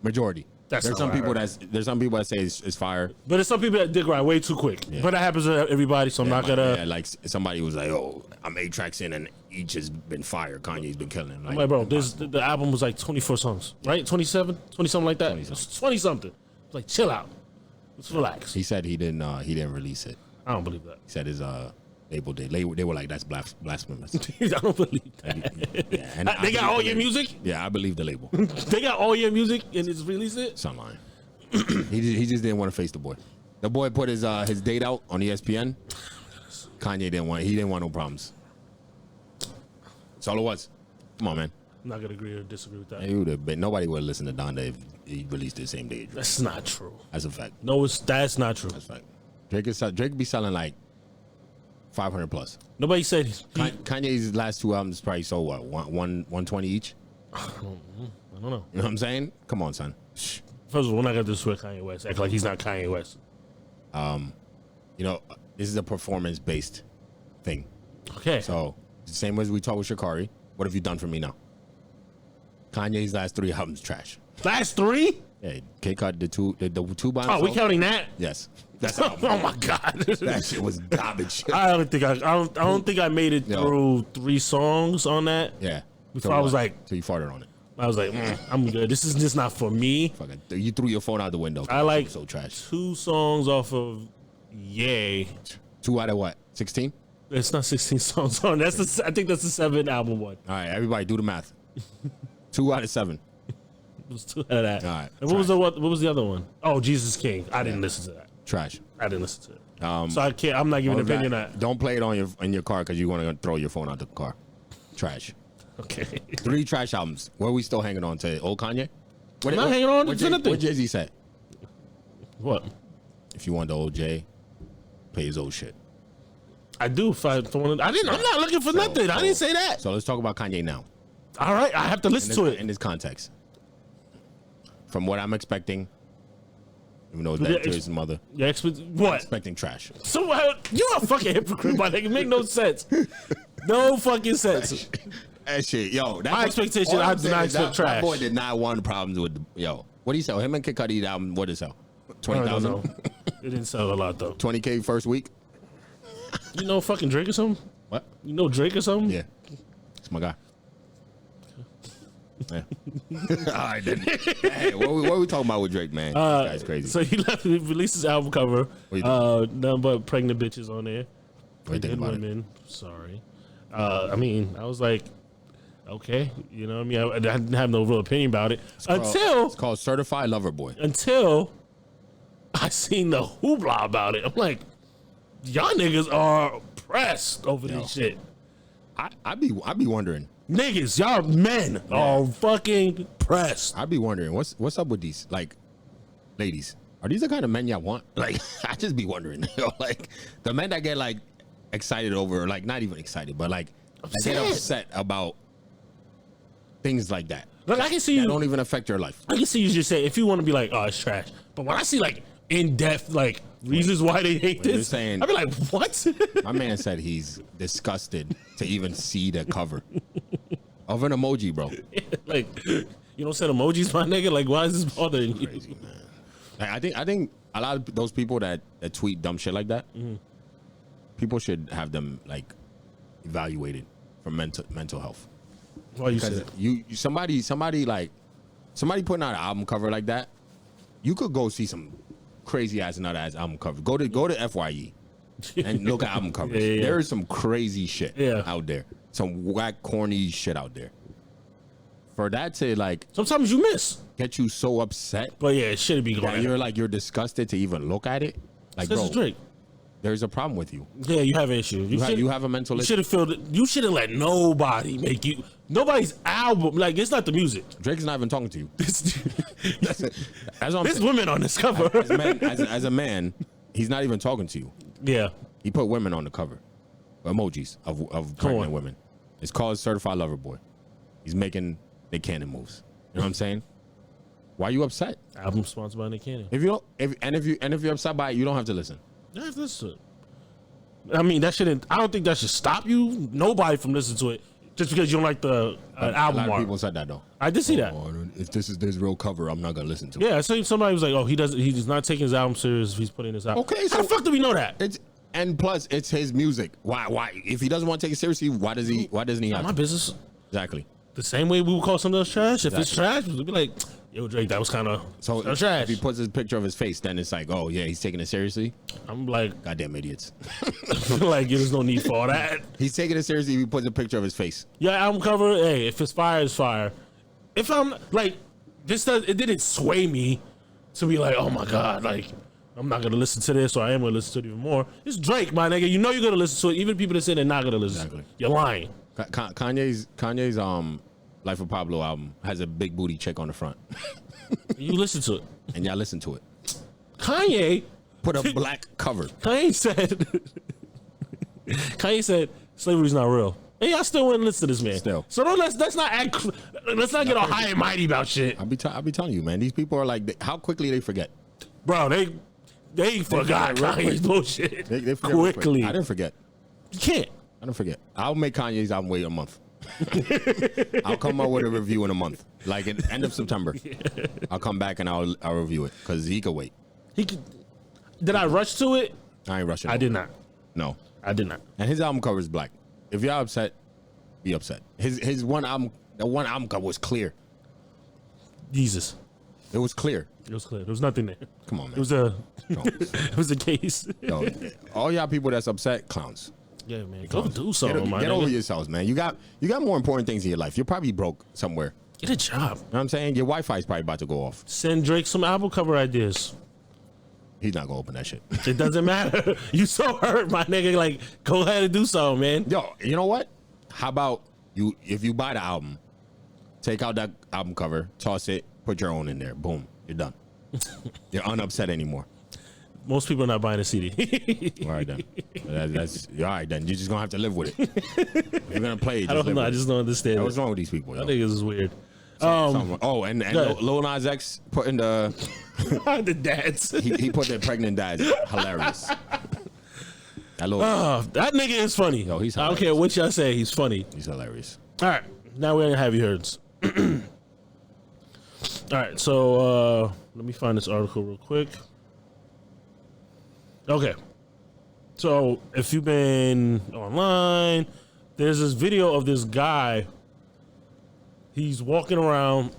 Majority. There's some people that say it's fire. But there's some people that dig right way too quick. Yeah. But that happens to everybody, so I'm not gonna. Yeah, like somebody was like, "Oh, I'm 8 tracks in, and each has been fire. Kanye's been killing." I'm like, bro, the album was like 24 songs, right? 27, 20 something like that. 20 something. It's like, chill out. Let's relax. He said he didn't release it. I don't believe that. He said his label did. They were like, "That's blasphemous." I don't believe that. Yeah, and they got all your music. Yeah, I believe the label. They got all your music and it's released it. Some line. He just didn't want to face the boy. The boy put his date out on ESPN. Kanye didn't want no problems. That's all it was. Come on, man. I'm not gonna agree or disagree with that. He would have been. Nobody would listen to Donda if he released it the same day. That's not true. That's a fact. No, that's not true. That's a fact. Drake be selling like 500 plus. Nobody said Kanye's last 2 albums probably sold what 120 each. I don't know. You know what I'm saying? Come on, son. First of all, we're not gonna disrespect Kanye West. Act like he's not Kanye West. This is a performance based thing. Okay. So same as we talk with Sha'Carri. What have you done for me now? Kanye's last 3 albums trash. Last 3? Yeah, K-Cut the two by himself. Oh, we counting that? Yes. That's Oh my god. That shit was garbage. I don't think I made it through 3 songs on that. Yeah. Before I was like, so you farted on it. I was like, I'm good. This is just not for me. Fucking, you threw your phone out the window. I like so trash. 2 songs off of Yay. 2 out of what? 16? It's not 16 songs on. I think that's the 7th album one. All right, everybody do the math. 2 out of 7. It was 2 out of that. All right. And what was the other one? Oh, Jesus King. I didn't listen to that. Trash. I didn't listen to it. So I can't. I'm not giving an opinion on that. Don't play it in your car because you want to throw your phone out the car. Trash. Okay. 3 trash albums. Where are we still hanging on to? Old Kanye? I'm not hanging on to nothing. What Jay-Z said? What? If you want the old Jay, play his old shit. I do. I'm not looking for nothing. I didn't say that. So let's talk about Kanye now. All right. I have to listen to it in this context. From what I'm expecting, even though it's that to his mother. Yeah, what? I'm expecting trash. So you're a fucking hypocrite, my nigga. It make no sense. No fucking sense. That shit, yo. My expectation, I do not expect trash. That boy did not want problems with what did he sell? Him and Kid Cudi album, what did it sell? 20,000? It didn't sell a lot, though. 20K first week? You know fucking Drake or something? What? You know Drake or something? Yeah. It's my guy. Yeah. All right, then. Hey, what are we talking about with Drake, man? This guy's crazy. So he released his album cover. None but pregnant bitches on there. What do you think about women. Sorry. I was like, okay. You know what I mean? I didn't have no real opinion about it. It's called Certified Lover Boy. Until I seen the hoopla about it. I'm like, y'all niggas are pressed over this shit. I'd be wondering. Niggas, y'all men are fucking pressed. I'd be wondering what's up with these ladies. Are these the kind of men y'all want? Like, I just be wondering. Like the men that get like excited over, like not even excited, but like they get upset about things like that. Like I can see that don't even affect your life. I can see you just say if you want to be like, oh, it's trash. But when I see like in depth like reasons why they hate this, saying, I'd be like, what? My man said he's disgusted to even see the cover of an emoji, bro. Like, you don't send emojis, my nigga. Like, why is this bothering you? Crazy, man. Like, I think a lot of those people that tweet dumb shit like that, people should have them like evaluated for mental health. Why you say that? You somebody putting out an album cover like that, you could go see some crazy ass nut ass album cover. Go to FYE and look at album covers. Yeah. There is some crazy shit out there. Some whack corny shit out there. For that to like sometimes you miss. Get you so upset. But yeah, it shouldn't be going. You're disgusted to even look at it. Like, bro, Drake. There's a problem with you. Yeah, you have an issue. You have a mental issue. You shouldn't let nobody make you. Nobody's album, like it's not the music. Drake's not even talking to you. That's what There's women on this cover. As a man, he's not even talking to you. Yeah. He put women on the cover. Emojis of pregnant women. It's called Certified Lover Boy. He's making Nick Cannon moves. You know what I'm saying? Why are you upset? Album sponsored by Nick Cannon. If you're upset by it, you don't have to listen. You have to listen. I mean, that shouldn't. I don't think that should stop you. Nobody from listening to it just because you don't like the album. A lot of people said that though. I did see that. If this is this real cover, I'm not gonna listen to it. Yeah, so somebody was like, "Oh, he's not taking his album serious. He's putting this out." Okay, how the fuck do we know that? And plus, it's his music. Why? If he doesn't want to take it seriously, why doesn't he have my business? Exactly. The same way we would call something else trash. If it's trash, we'd be like, "Yo, Drake, that was kind of trash." If he puts his picture of his face, then it's like, "Oh yeah, he's taking it seriously." I'm like, goddamn idiots. Like, there's no need for all that. He's taking it seriously if he puts a picture of his face. Yeah, album cover. Hey, if it's fire, it's fire. If I'm like, it didn't sway me to be like, oh my god, like I'm not gonna listen to this, or I am gonna listen to it even more. It's Drake, my nigga. You know you're gonna listen to it. Even people that say they're not gonna listen. Exactly. You're lying. Kanye's Life of Pablo album has a big booty chick on the front. You listen to it, and y'all listen to it. Kanye put a black cover. Kanye said slavery's not real. And y'all still wouldn't listen to this man. Still. So let's not get all high and mighty about shit. I'll be telling you, man. These people are like, how quickly they forget. Bro, they forgot Kanye's bullshit. They forget quickly. I didn't forget. You can't. I didn't forget. I'll make Kanye's album wait a month. I'll come out with a review in a month, like at the end of September. Yeah. I'll come back and I'll review it because he could wait. Did I rush to it? I ain't rushing. I did not. No, I did not. And his album cover is black. If y'all upset, be upset. His one album cover was clear. Jesus, it was clear. It was clear. There was nothing there. Come on, man. It was a case. Yo, all y'all people that's upset, clowns. Yeah, man. Go do something, man. Get over yourselves, man. You got more important things in your life. You're probably broke somewhere. Get a job. You know what I'm saying? Your Wi-Fi is probably about to go off. Send Drake some album cover ideas. He's not gonna open that shit. It doesn't matter. You so hurt, my nigga. Like, go ahead and do something, man. Yo, you know what? How about if you buy the album, take out that album cover, toss it, put your own in there. Boom. You're done. You're unupset anymore. Most people are not buying a CD. All right then. That's all right then. You're just gonna have to live with it. If you're gonna play it, I don't know. I just don't understand. What's wrong with these people? I think this is weird. And Lil Nas X put in the the dads. He put their pregnant dads. Hilarious. That nigga is funny. Yo, he's hilarious. I don't care what y'all say. He's funny. He's hilarious. All right, now we're gonna have you heard. All right, so let me find this article real quick. Okay, so if you've been online, there's this video of this guy. He's walking around,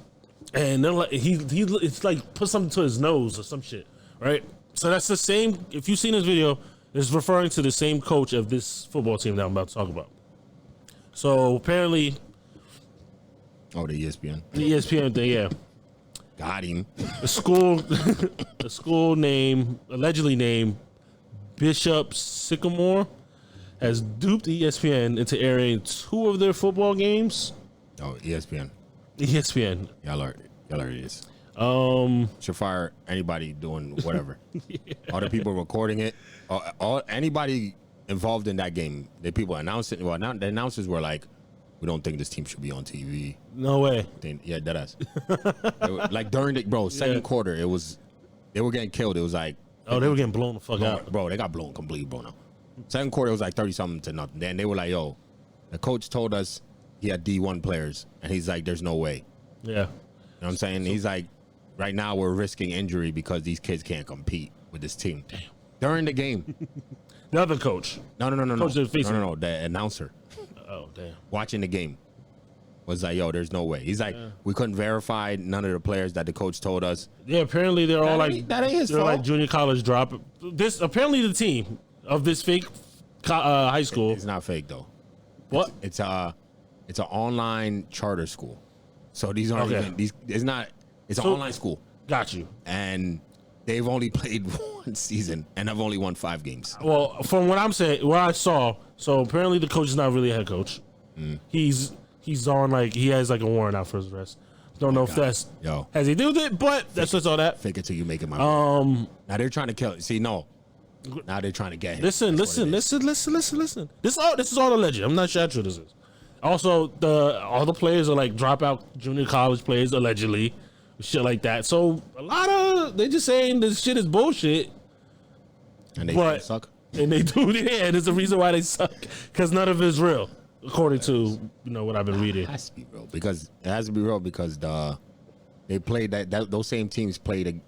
and then like it's like put something to his nose or some shit, right? So that's the same. If you've seen this video, it's referring to the same coach of this football team that I'm about to talk about. So apparently, the ESPN. The ESPN thing, yeah. Got him. The school name, allegedly named Bishop Sycamore, has duped ESPN into airing 2 of their football games. Oh, ESPN. ESPN. Y'all are idiots. Should fire anybody doing whatever. All the people recording it, all anybody involved in that game. The people announcing. Well, now the announcers were like, "We don't think this team should be on TV." No way. Yeah, that ass. Like during the second quarter, they were getting killed. It was like, oh, they were getting blown the fuck out, bro. They got blown completely, bro. Now, second quarter it was like 30-something to nothing. Then they were like, "Yo, the coach told us he had D1 players," and he's like, "There's no way." Yeah. You know what I'm saying? He's like, right now we're risking injury because these kids can't compete with this team. Damn. During the game. The other coach. No. Coach No. The announcer Oh, damn. watching the game was like, yo, there's no way. He's like, we couldn't verify none of the players that the coach told us. Yeah, apparently they're all like that ain't his they're fault. like junior college drop. This apparently the team of this fake high school. It's not fake though. What? It's an online charter school. So these aren't Okay. even these. It's not. It's an So- online school, Got you. and they've only played 1 season, and have only won 5 games. Well, from what I'm saying, what I saw, so apparently the coach is not really a head coach. He's on like he has like a warrant out for his arrest. Don't know if God. that's Yo. has he do it, but that's just all that. Fake it till you make it, my man. Now they're trying to kill. See, no. Now they're trying to get him. Listen. This is all alleged. I'm not sure how true this is. Also, all the players are like dropout junior college players allegedly, shit like that. So a lot of they're just saying this shit is bullshit, And they but suck. and they do it. And there's a reason why they suck because none of it's real, according to what I've been reading. It has to be real because it has to be real because they played those same teams played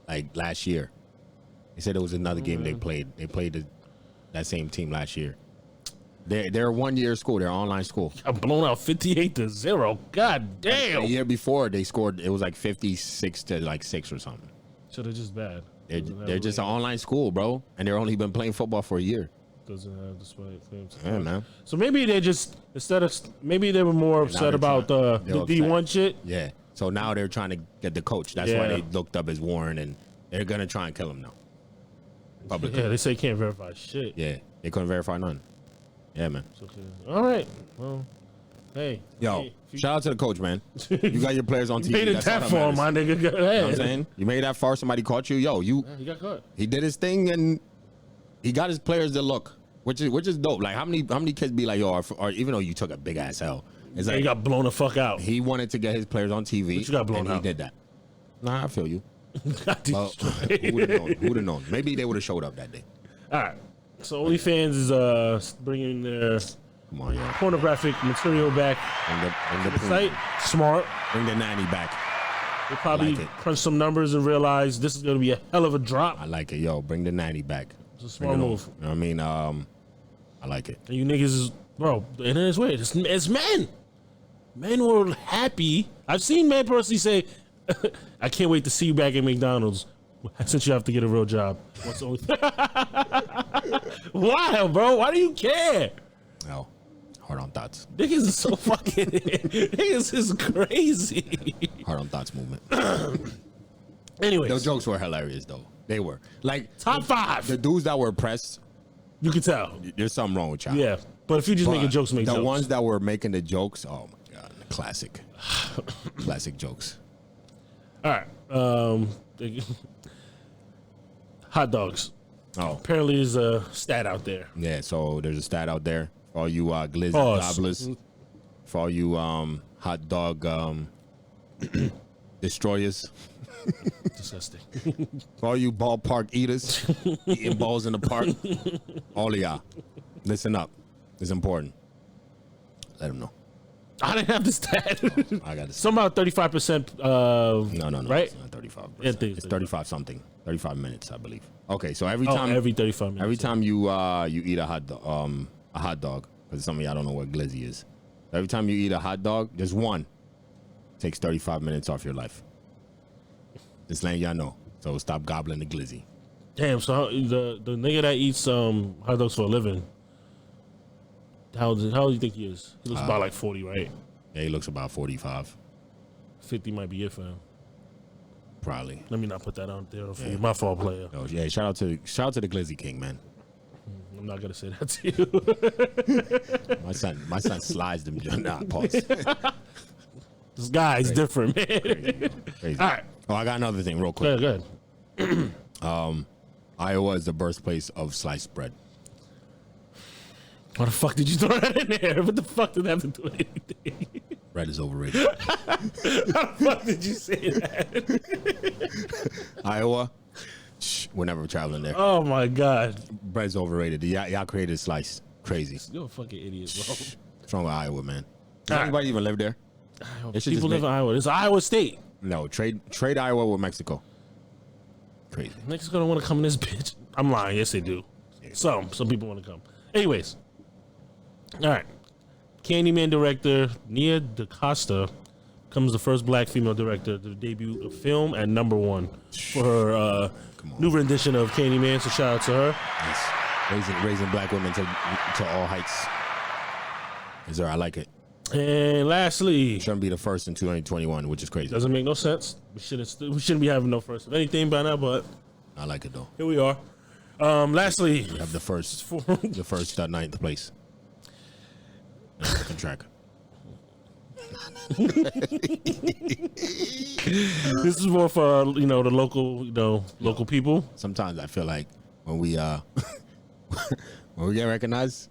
like last year. They said it was another game they played. They played that same team last year. They're a 1-year school. They're an online school. I'm blown out 58-0. God damn. The year before they scored, it was like 56 to like 6 or something. So they're just bad. They're just an online school, bro, and they're only been playing football for a year. Doesn't have display claims. Yeah, man. So maybe they just maybe they were more upset they're about the they're D1 shit. Yeah. So now they're trying to get the coach. That's why Yeah. they looked up his warrant, and they're gonna try and kill him now. Publicly. Yeah, they say can't verify shit. Yeah, they couldn't verify none. Yeah, man. It's okay. All right. Well, hey. Yo, Hey, if shout out to the coach, man. You got your players on TV. you made it That's all that far, matters. my nigga. Go You know what I'm ahead. saying? You made it that far. Somebody caught you. Yo, He got caught. he did his thing, and he got his players to look, which is dope. Like how many kids be like, yo, or even though you took a big ass L, it's He like got blown the fuck out. he wanted to get his players on TV. But you got blown and out. He did that. Nah, I feel you. Got Well, destroyed. who would have known? Who would have known? Maybe they would have showed up that day. All right. So OnlyFans is bringing their Come on, yo. pornographic material back. Bring the Site smart. bring the nanny back. They probably like it. crunch some numbers and realize this is going to be a hell of a drop. I like it, yo. Bring the nanny back. It's a Bring smart it on. move. You know what I mean? I like it. And you niggas is, bro, and it's weird. It's men. Men were happy. I've seen men personally say, I can't wait to see you back at McDonald's since you have to get a real job. What's only Why, bro? Why do you care? No, hard on thoughts. Niggas is so fucking niggas is crazy. Hard on thoughts movement. Anyways, Those jokes were hilarious, though. They were like top five. the dudes that were pressed. You can tell. There's something wrong with y'all. Yeah. But if you just making jokes, make the jokes. ones that were making the jokes, oh my god, classic, classic jokes. All right. Hot dogs. Oh Apparently, there's a stat out there. yeah, so there's a stat out there for all you glizzy Pause. gobblers, for all you hot dog destroyers, Disgusting. for all you ballpark eaters eating balls in the park. All of y'all, listen up. It's important. Let them know. I didn't have the stat. I got this. Somehow 35%. No. Right? It's not 35. Yeah, I think It's 35 something. 35 minutes, I believe. Okay, so Every 35 minutes. every time you eat a hot dog, because some of y'all don't know what glizzy is. Every time you eat a hot dog, just one takes 35 minutes off your life. Just letting y'all know. So stop gobbling the glizzy. Damn. So the nigga that eats hot dogs for a living. How do you think he is? He looks about like 40, right? Yeah, he looks about 45. 50 might be it for him. Probably. Let me not put that out there for you. My fault, player. No, yeah, shout out to the Glizzy King, man. I'm not gonna say that to you. My son slides them. Nah, pause. This guy is different, man. Crazy. All right. Oh, I got another thing real quick. Good. Iowa is the birthplace of sliced bread. Why the fuck did you throw that in there? What the fuck did that have to do with anything? Bread is overrated. How the fuck did you say that? Iowa, we're never traveling there. Oh my god. Bread's overrated. Y'all created slice. Crazy. You're a fucking idiot, bro. What's wrong with Iowa, man? Does All right. anybody even live there? They should People just live in Iowa. It's Iowa State. No, trade Iowa with Mexico. Crazy. Mexico don't want to come in this bitch. I'm lying. Yes, they do. Some people want to come. Anyways. All right. Candyman director Nia DaCosta becomes the first black female director to debut a film at #1 for her new rendition of Candyman. So shout out to her. Yes. Raising black women to all heights. Is there? I like it. And lastly, Shouldn't be the first in 2021, which is crazy. doesn't make no sense. We shouldn't be having no first of anything by now, but I like it though. here we are. Lastly, We have the first ninth place. Second track. this is more for the local people. Sometimes I feel like when we when we get recognized,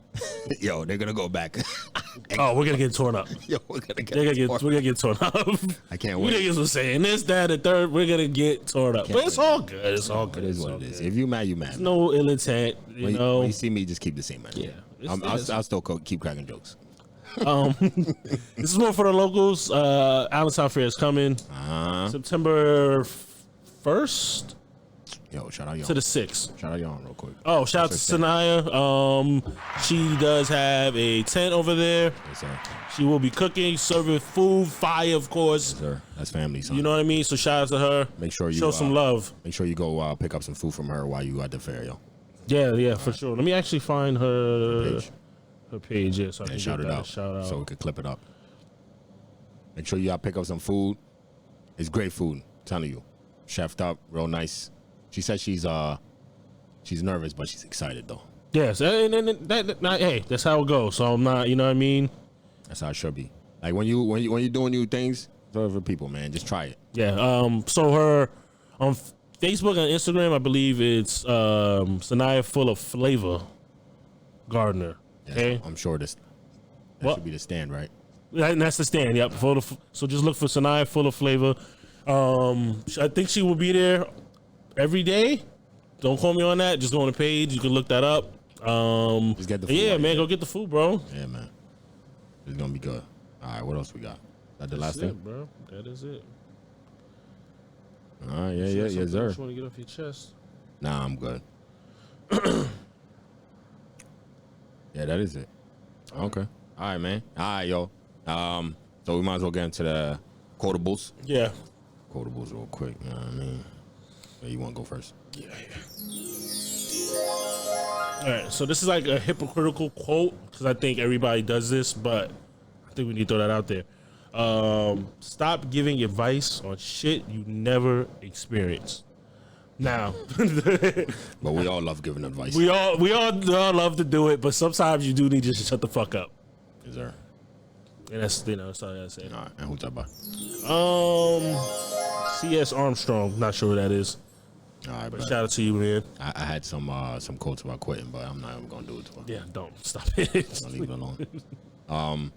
yo, they're gonna go back. Oh, we're gonna get torn up. Yo, we're gonna get torn up. I can't We wait. niggas were saying this, that, and third. We're gonna get torn up, but it's all good. It's all good. It is It's what all it is. good. If you mad, you mad. No ill intent, you When know. you see me, just keep the same man. Yeah. I'll still keep cracking jokes. This is more for the locals. Allentown Fair is coming September 1st Yo, shout out y'all. to the 6th. Shout out y'all real quick. Oh, shout out to Sanaya. She does have a tent over there. Yes, sir. She will be cooking, serving food, fire, of course. Yes, sir. That's family, son. You know what I mean? So shout out to her. Make sure you show some love. Make sure you go pick up some food from her while you at the fair, yo. Yeah, for sure. Let me actually find her Page. page. Yeah, so I And can shout get it that out. shout out. So we could clip it up. Make sure y'all pick up some food. It's great food. I'm telling you. Chefed up, real nice. She said she's nervous, but she's excited though. Yes, and hey, that's how it goes. So I'm not, you know what I mean? That's how it should be. Like when you're doing new things, do it for people, man. Just try it. Yeah. So her on Facebook and Instagram, I believe it's Sanaya Full of Flavor Gardner. Yeah, Okay. I'm sure that What? should be the stand, right? And that's the stand. Yep. So just look for Sanaya Full of Flavor. I think she will be there every day. Don't quote me on that. Just go on the page. You can look that up. Just get the food. Yeah, right man. there. Go get the food, bro. Yeah, man. It's gonna be good. All right, what else we got? That the last That's thing? it, bro. That is it. All right, yeah, Yes, sir. You want to get off your chest? Nah, I'm good. Yeah, that is it. Okay. All right, man. All right, yo. So we might as well get into the quotables. Yeah. Quotables real quick. You know what I mean? Yeah, you want to go first? Yeah. All right. So this is like a hypocritical quote because I think everybody does this, but I think we need to throw that out there. Stop giving advice on shit you never experienced. Now, But we all love giving advice. we all love to do it, but sometimes you do need to just shut the fuck up. Is there? And that's that's all I gotta say. All right, and who's that by? C.S. Armstrong, not sure who that is, All right, but but shout out to you, man. I had some quotes about quitting, but I'm not even gonna do it to her. Yeah, don't stop it. I'll leave it alone.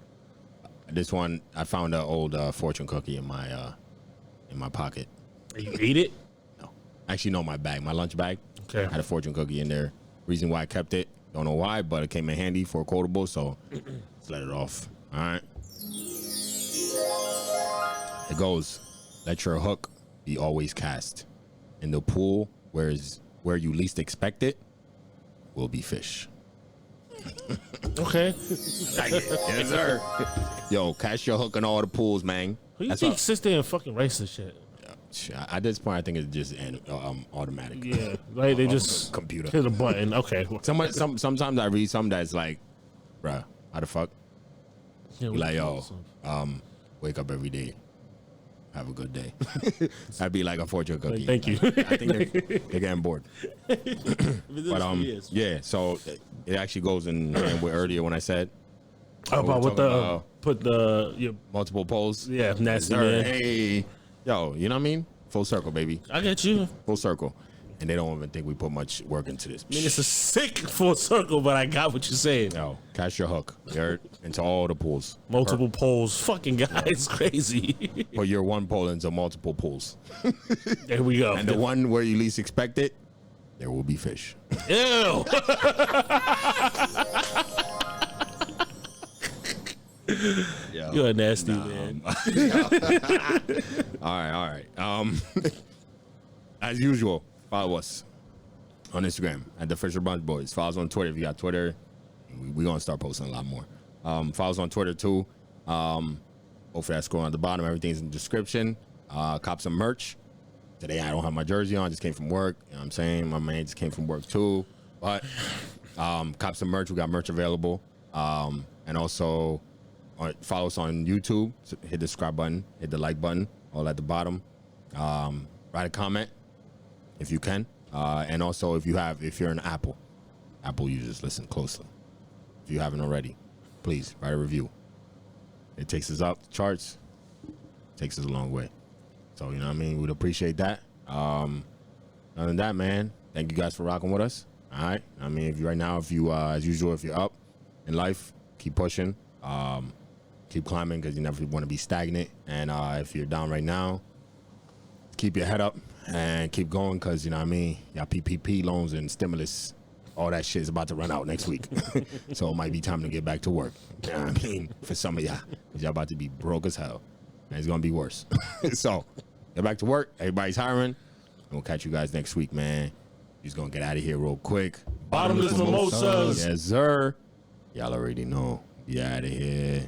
This one I found an old fortune cookie in my pocket. You ate it? No, actually, no, my bag, my lunch bag. Okay. I had a fortune cookie in there. Reason why I kept it, don't know why, but it came in handy for a quotable, so let's let it off. All right. It goes, let your hook be always cast. In the pool where you least expect it will be fish. Okay. Yes, sir. Yo, cast your hook in all the pools, man. Who you That's think all- sits there and fucking writes this shit? At this point, I think it's just automatic. Yeah, like they just computer. hit a button. Okay. Sometimes I read something that's like, bruh, how the fuck? Yeah, Be like, yo, wake up every day. Have a good day. That'd be like a fortune cookie. Thank you. I think they're getting bored. But yeah. So it actually goes in hand with earlier when I said About what the put the multiple polls. yeah, nasty Sir, man. hey, yo, you know what I mean? Full circle, baby. I get you. Full circle. And they don't even think we put much work into this. I mean, it's a sick full circle, but I got what you're saying. Yo, catch your hook. You're into all the pools. Multiple polls, fucking guys, crazy. Put your one poll into multiple pools. There we go. And the one where you least expect it, there will be fish. Ew. Yo. You're a nasty man. All right. As usual, follow us on Instagram at the Fisher Bunch Boys. Follow us on Twitter if you got Twitter. We're gonna start posting a lot more. Follow us on Twitter too. Hopefully that's scrolling at the bottom. Everything's in the description. Cop some merch. Today I don't have my jersey on. Just came from work. You know what I'm saying? My man just came from work too. But cop some merch. We got merch available. And also follow us on YouTube. So hit the subscribe button. Hit the like button. All at the bottom. Write a comment if you can. And also if you're an Apple users, listen closely. If you haven't already, please write a review. It takes us up the charts. Takes us a long way. So, you know what I mean? We'd appreciate that. Other than that, man, thank you guys for rocking with us. All right. I mean, if as usual, if you're up in life, keep pushing. Keep climbing because you never want to be stagnant. And if you're down right now, keep your head up and keep going because, you know what I mean? Y'all PPP loans and stimulus, all that shit is about to run out next week. So it might be time to get back to work. You know what I mean? For some of y'all. Because y'all about to be broke as hell. And it's going to be worse. So get back to work. Everybody's hiring. We'll catch you guys next week, man. Just going to get out of here real quick. Bottomless mimosas. Yes, sir. Y'all already know. Be out of here.